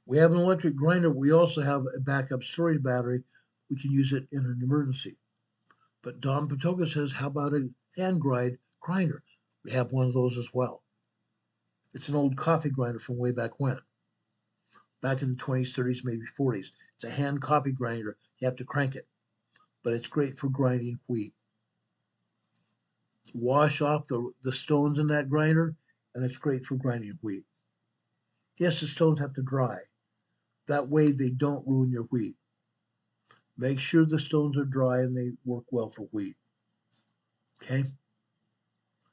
We have an electric grinder. We also have a backup storage battery. We can use it in an emergency. But Don Patoka says, how about a hand grinder? We have one of those as well. It's an old coffee grinder from way back when. Back in the 20s, 30s, maybe 40s. It's a hand coffee grinder. You have to crank it. But it's great for grinding wheat. Wash off the stones in that grinder, and it's great for grinding wheat. Yes, the stones have to dry. That way they don't ruin your wheat. Make sure the stones are dry and they work well for wheat. Okay?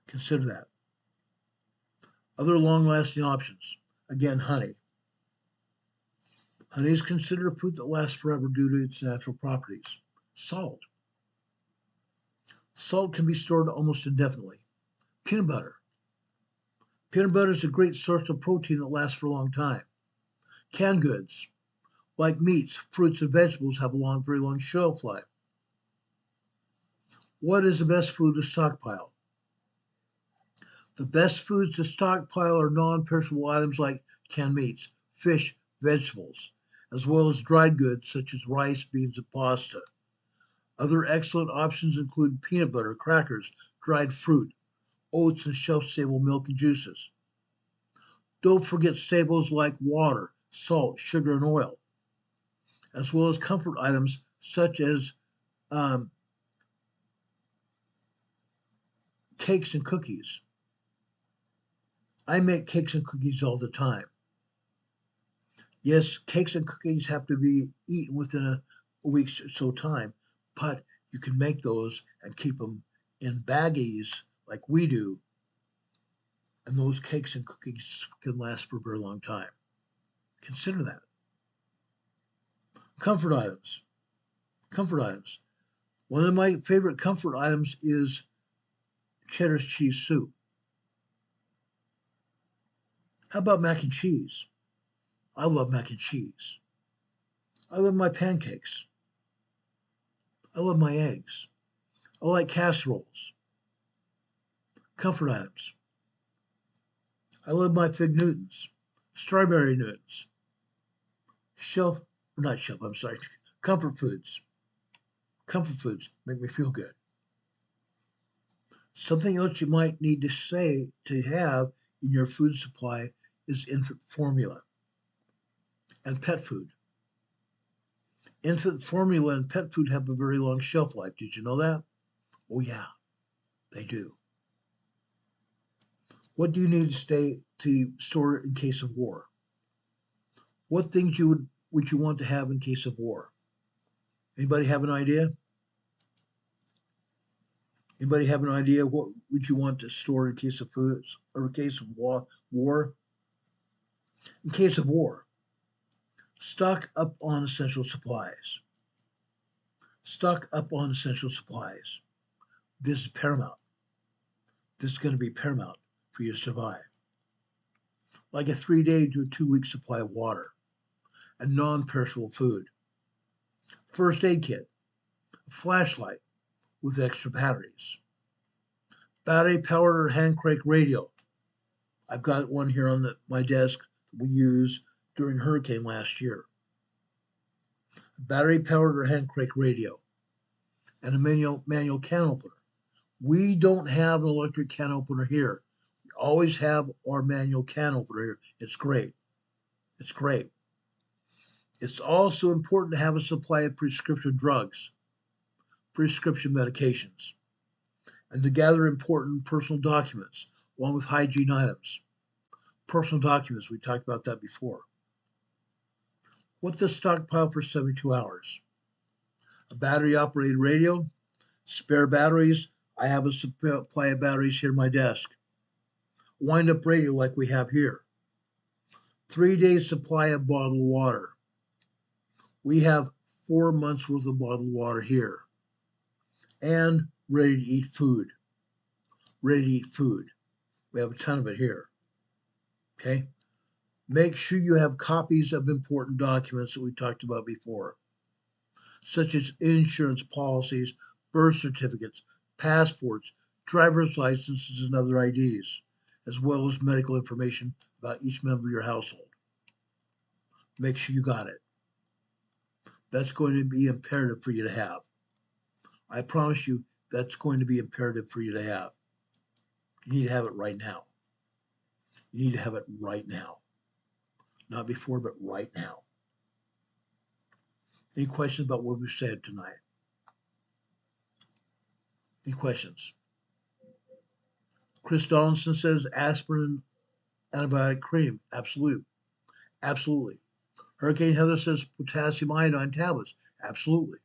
Consider that. Other long-lasting options. Again, honey. Honey is considered a fruit that lasts forever due to its natural properties. Salt. Salt can be stored almost indefinitely. Peanut butter. Peanut butter is a great source of protein that lasts for a long time. Canned goods, like meats, fruits, and vegetables, have a very long shelf life. What is the best food to stockpile? The best foods to stockpile are non-perishable items like canned meats, fish, vegetables, as well as dried goods such as rice, beans, and pasta. Other excellent options include peanut butter, crackers, dried fruit, oats, and shelf-stable milk and juices. Don't forget staples like water, salt, sugar, and oil, as well as comfort items such as cakes and cookies. I make cakes and cookies all the time. Yes, cakes and cookies have to be eaten within a week's or so time, but you can make those and keep them in baggies like we do, and those cakes and cookies can last for a very long time. Consider that. Comfort items. Comfort items. One of my favorite comfort items is cheddar cheese soup. How about mac and cheese? I love mac and cheese. I love my pancakes. I love my eggs. I like casseroles. Comfort items. I love my fig Newtons, strawberry Newtons, comfort foods. Comfort foods make me feel good. Something else you might need to have in your food supply is infant formula and pet food. Infant formula and pet food have a very long shelf life. Did you know that? Oh yeah, they do. What do you need to store in case of war? What things would you want to have in case of war? Anybody have an idea? Anybody have an idea what would you want to store in case of foods or in case of war? In case of war, stock up on essential supplies. Stock up on essential supplies. This is paramount. This is going to be paramount for you to survive. Like a 3-day to a 2-week supply of water and non-perishable food. First aid kit, a flashlight with extra batteries. Battery-powered or hand crank radio. I've got one here on my desk that we used during hurricane last year. Battery-powered or hand crank radio and a manual can opener. We don't have an electric can opener here. We always have our manual can opener here. It's great. It's great. It's also important to have a supply of prescription drugs, prescription medications, and to gather important personal documents along with hygiene items. Personal documents, we talked about that before. What to stockpile for 72 hours? A battery-operated radio, spare batteries. I have a supply of batteries here at my desk. Wind-up radio like we have here. 3-day supply of bottled water. We have 4 months worth of bottled water here. And ready-to-eat food. Ready-to-eat food. We have a ton of it here. Okay? Make sure you have copies of important documents that we talked about before, such as insurance policies, birth certificates, passports, driver's licenses, and other IDs, as well as medical information about each member of your household. Make sure you got it. That's going to be imperative for you to have. I promise you, that's going to be imperative for you to have. You need to have it right now. You need to have it right now. Not before, but right now. Any questions about what we said tonight? Any questions? Chris Donaldson says aspirin antibiotic cream. Absolutely. Absolutely. Hurricane Heather says potassium iodine tablets. Absolutely.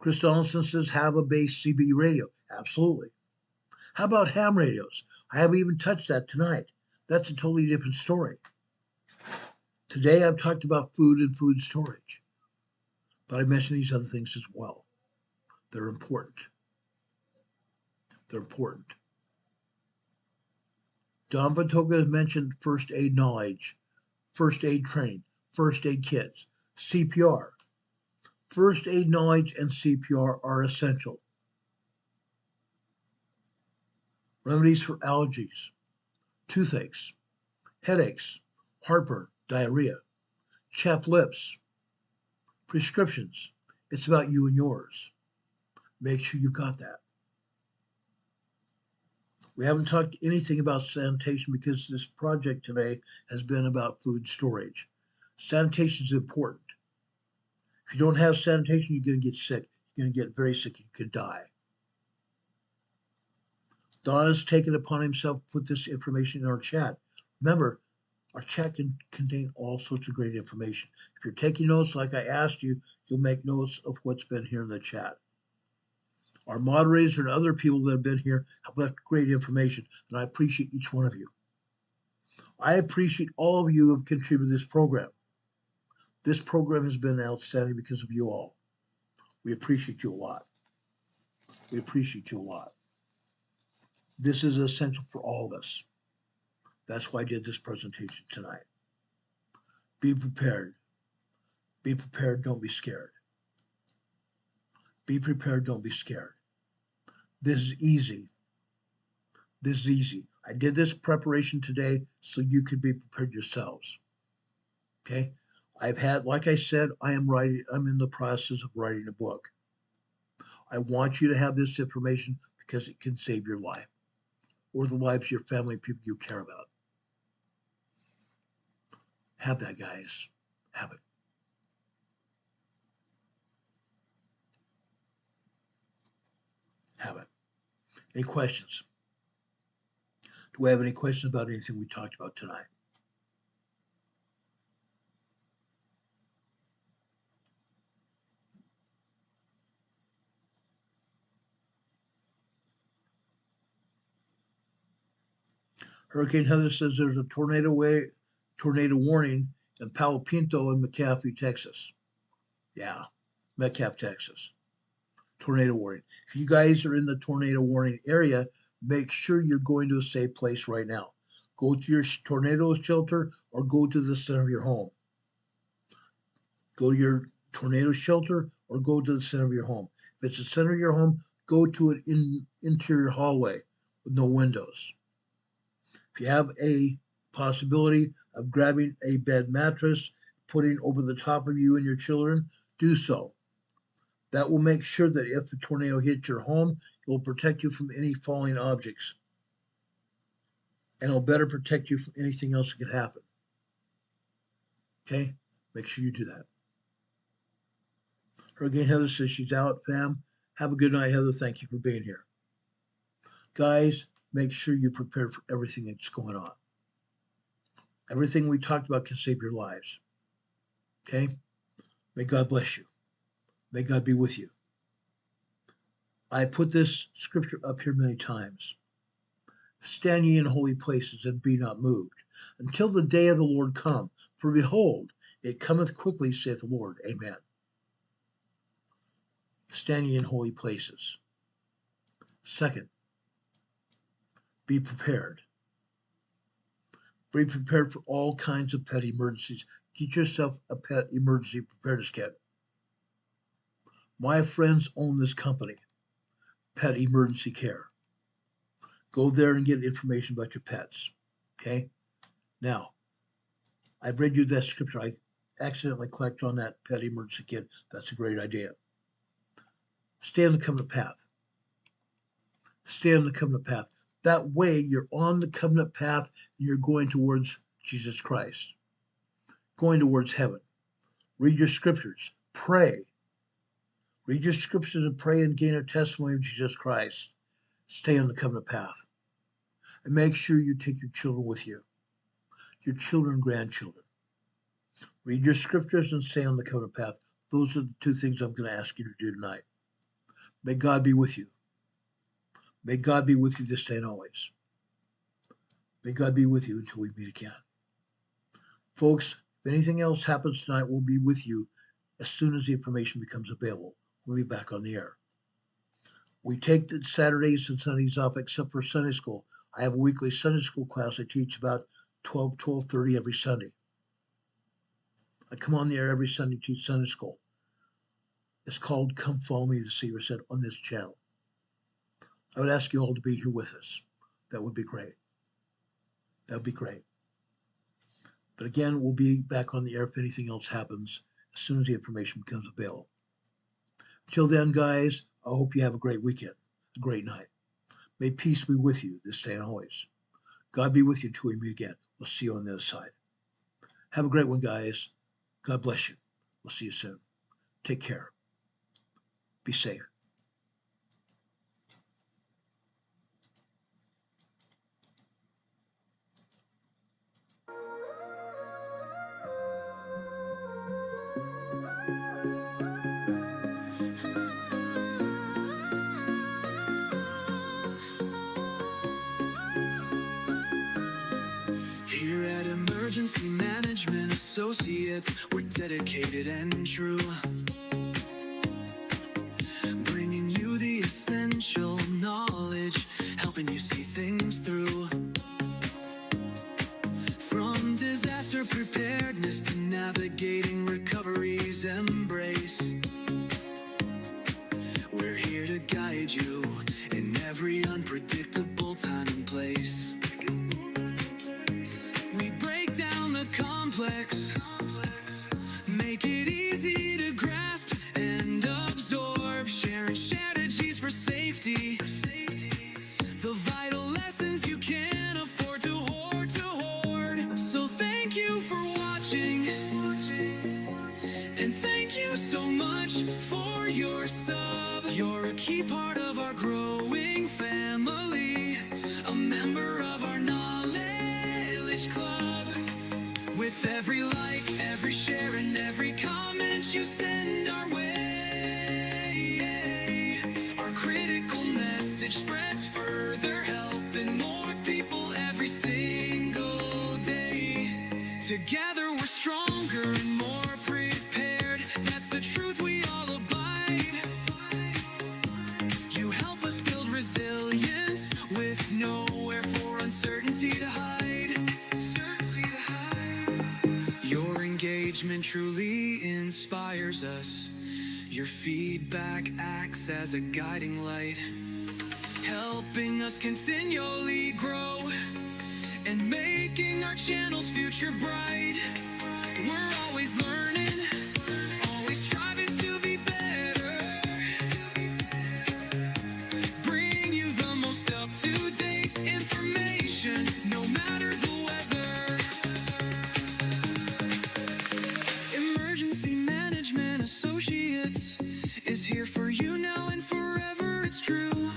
Chris Donaldson says have a base CB radio. Absolutely. How about ham radios? I haven't even touched that tonight. That's a totally different story. Today I've talked about food and food storage, but I mentioned these other things as well. They're important. They're important. Don Patoga has mentioned first aid knowledge, first aid training, first aid kits, CPR. First aid knowledge and CPR are essential. Remedies for allergies, toothaches, headaches, heartburn, diarrhea, chapped lips, prescriptions. It's about you and yours. Make sure you got that. We haven't talked anything about sanitation because this project today has been about food storage. Sanitation is important. If you don't have sanitation, you're going to get sick. You're going to get very sick. You could die. Don has taken it upon himself to put this information in our chat. Remember, our chat can contain all sorts of great information. If you're taking notes like I asked you, you'll make notes of what's been here in the chat. Our moderators and other people that have been here have left great information, and I appreciate each one of you. I appreciate all of you who have contributed to this program. This program has been outstanding because of you all. We appreciate you a lot. We appreciate you a lot. This is essential for all of us. That's why I did this presentation tonight. Be prepared. Be prepared, don't be scared. Be prepared, don't be scared. This is easy. This is easy. I did this preparation today so you could be prepared yourselves. Okay? Like I said, I'm in the process of writing a book. I want you to have this information because it can save your life or the lives of your family, people you care about. Have that, guys. Have it. Have it. Any questions? Do we have any questions about anything we talked about tonight? Hurricane Heather says there's a tornado warning in Palo Pinto and McAfee, Texas. Yeah, Metcalf, Texas. Tornado warning. If you guys are in the tornado warning area, make sure you're going to a safe place right now. Go to your tornado shelter or go to the center of your home. Go to your tornado shelter or go to the center of your home. If it's the center of your home, go to an interior hallway with no windows. If you have a possibility of grabbing a bed mattress, putting over the top of you and your children, do so. That will make sure that if a tornado hits your home, it will protect you from any falling objects. And it'll better protect you from anything else that could happen. Okay? Make sure you do that. Hurricane Heather says she's out, fam. Have a good night, Heather. Thank you for being here. Guys, make sure you prepare for everything that's going on. Everything we talked about can save your lives. Okay? May God bless you. May God be with you. I put this scripture up here many times. Stand ye in holy places and be not moved, until the day of the Lord come. For behold, it cometh quickly, saith the Lord. Amen. Stand ye in holy places. Second, be prepared. Be prepared for all kinds of pet emergencies. Get yourself a pet emergency preparedness kit. My friends own this company, Pet Emergency Care. Go there and get information about your pets. Okay? Now, I read you that scripture. I accidentally clicked on that pet emergency kit. That's a great idea. Stay on the covenant path. Stay on the covenant path. That way, you're on the covenant path and you're going towards Jesus Christ, going towards heaven. Read your scriptures. Pray. Read your scriptures and pray and gain a testimony of Jesus Christ. Stay on the covenant path. And make sure you take your children with you, your children and grandchildren. Read your scriptures and stay on the covenant path. Those are the two things I'm going to ask you to do tonight. May God be with you. May God be with you this day and always. May God be with you until we meet again. Folks, if anything else happens tonight, we'll be with you as soon as the information becomes available. We'll be back on the air. We take the Saturdays and Sundays off except for Sunday school. I have a weekly Sunday school class I teach about 12:30 every Sunday. I come on the air every Sunday to teach Sunday school. It's called Come Follow Me, the Savior said, on this channel. I would ask you all to be here with us. That would be great. That would be great. But again, we'll be back on the air if anything else happens as soon as the information becomes available. Until then, guys, I hope you have a great weekend, a great night. May peace be with you this day and always. God be with you until we meet again. We'll see you on the other side. Have a great one, guys. God bless you. We'll see you soon. Take care. Be safe. Here at Emergency Management Associates, we're dedicated and true, bringing you the essential knowledge, helping you see things through. From disaster preparedness to navigating recovery's embrace, we're here to guide you in every unpredictable time and place. We break down the complex, make it easy to grasp and absorb, sharing strategies for safety, the vital lessons you can't afford to hoard, So thank you for watching, and thank you so much for your sub. You're a key part of our growing family, a member of our knowledge club. With every like, every share, and every comment you send our way, our critical message spreads further, helping more people every single day. Together we're stronger and more prepared. That's the truth we all abide. You help us build resilience with nowhere for uncertainty to hide. Your engagement truly inspires us. Your feedback acts as a guiding light, helping us continually grow and making our channel's future bright. We're always learning, always striving to be better, bring you the most up-to-date information, no matter the weather. Emergency Management Associates is here for you now and forever, it's true.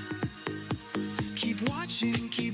Keep watching, keep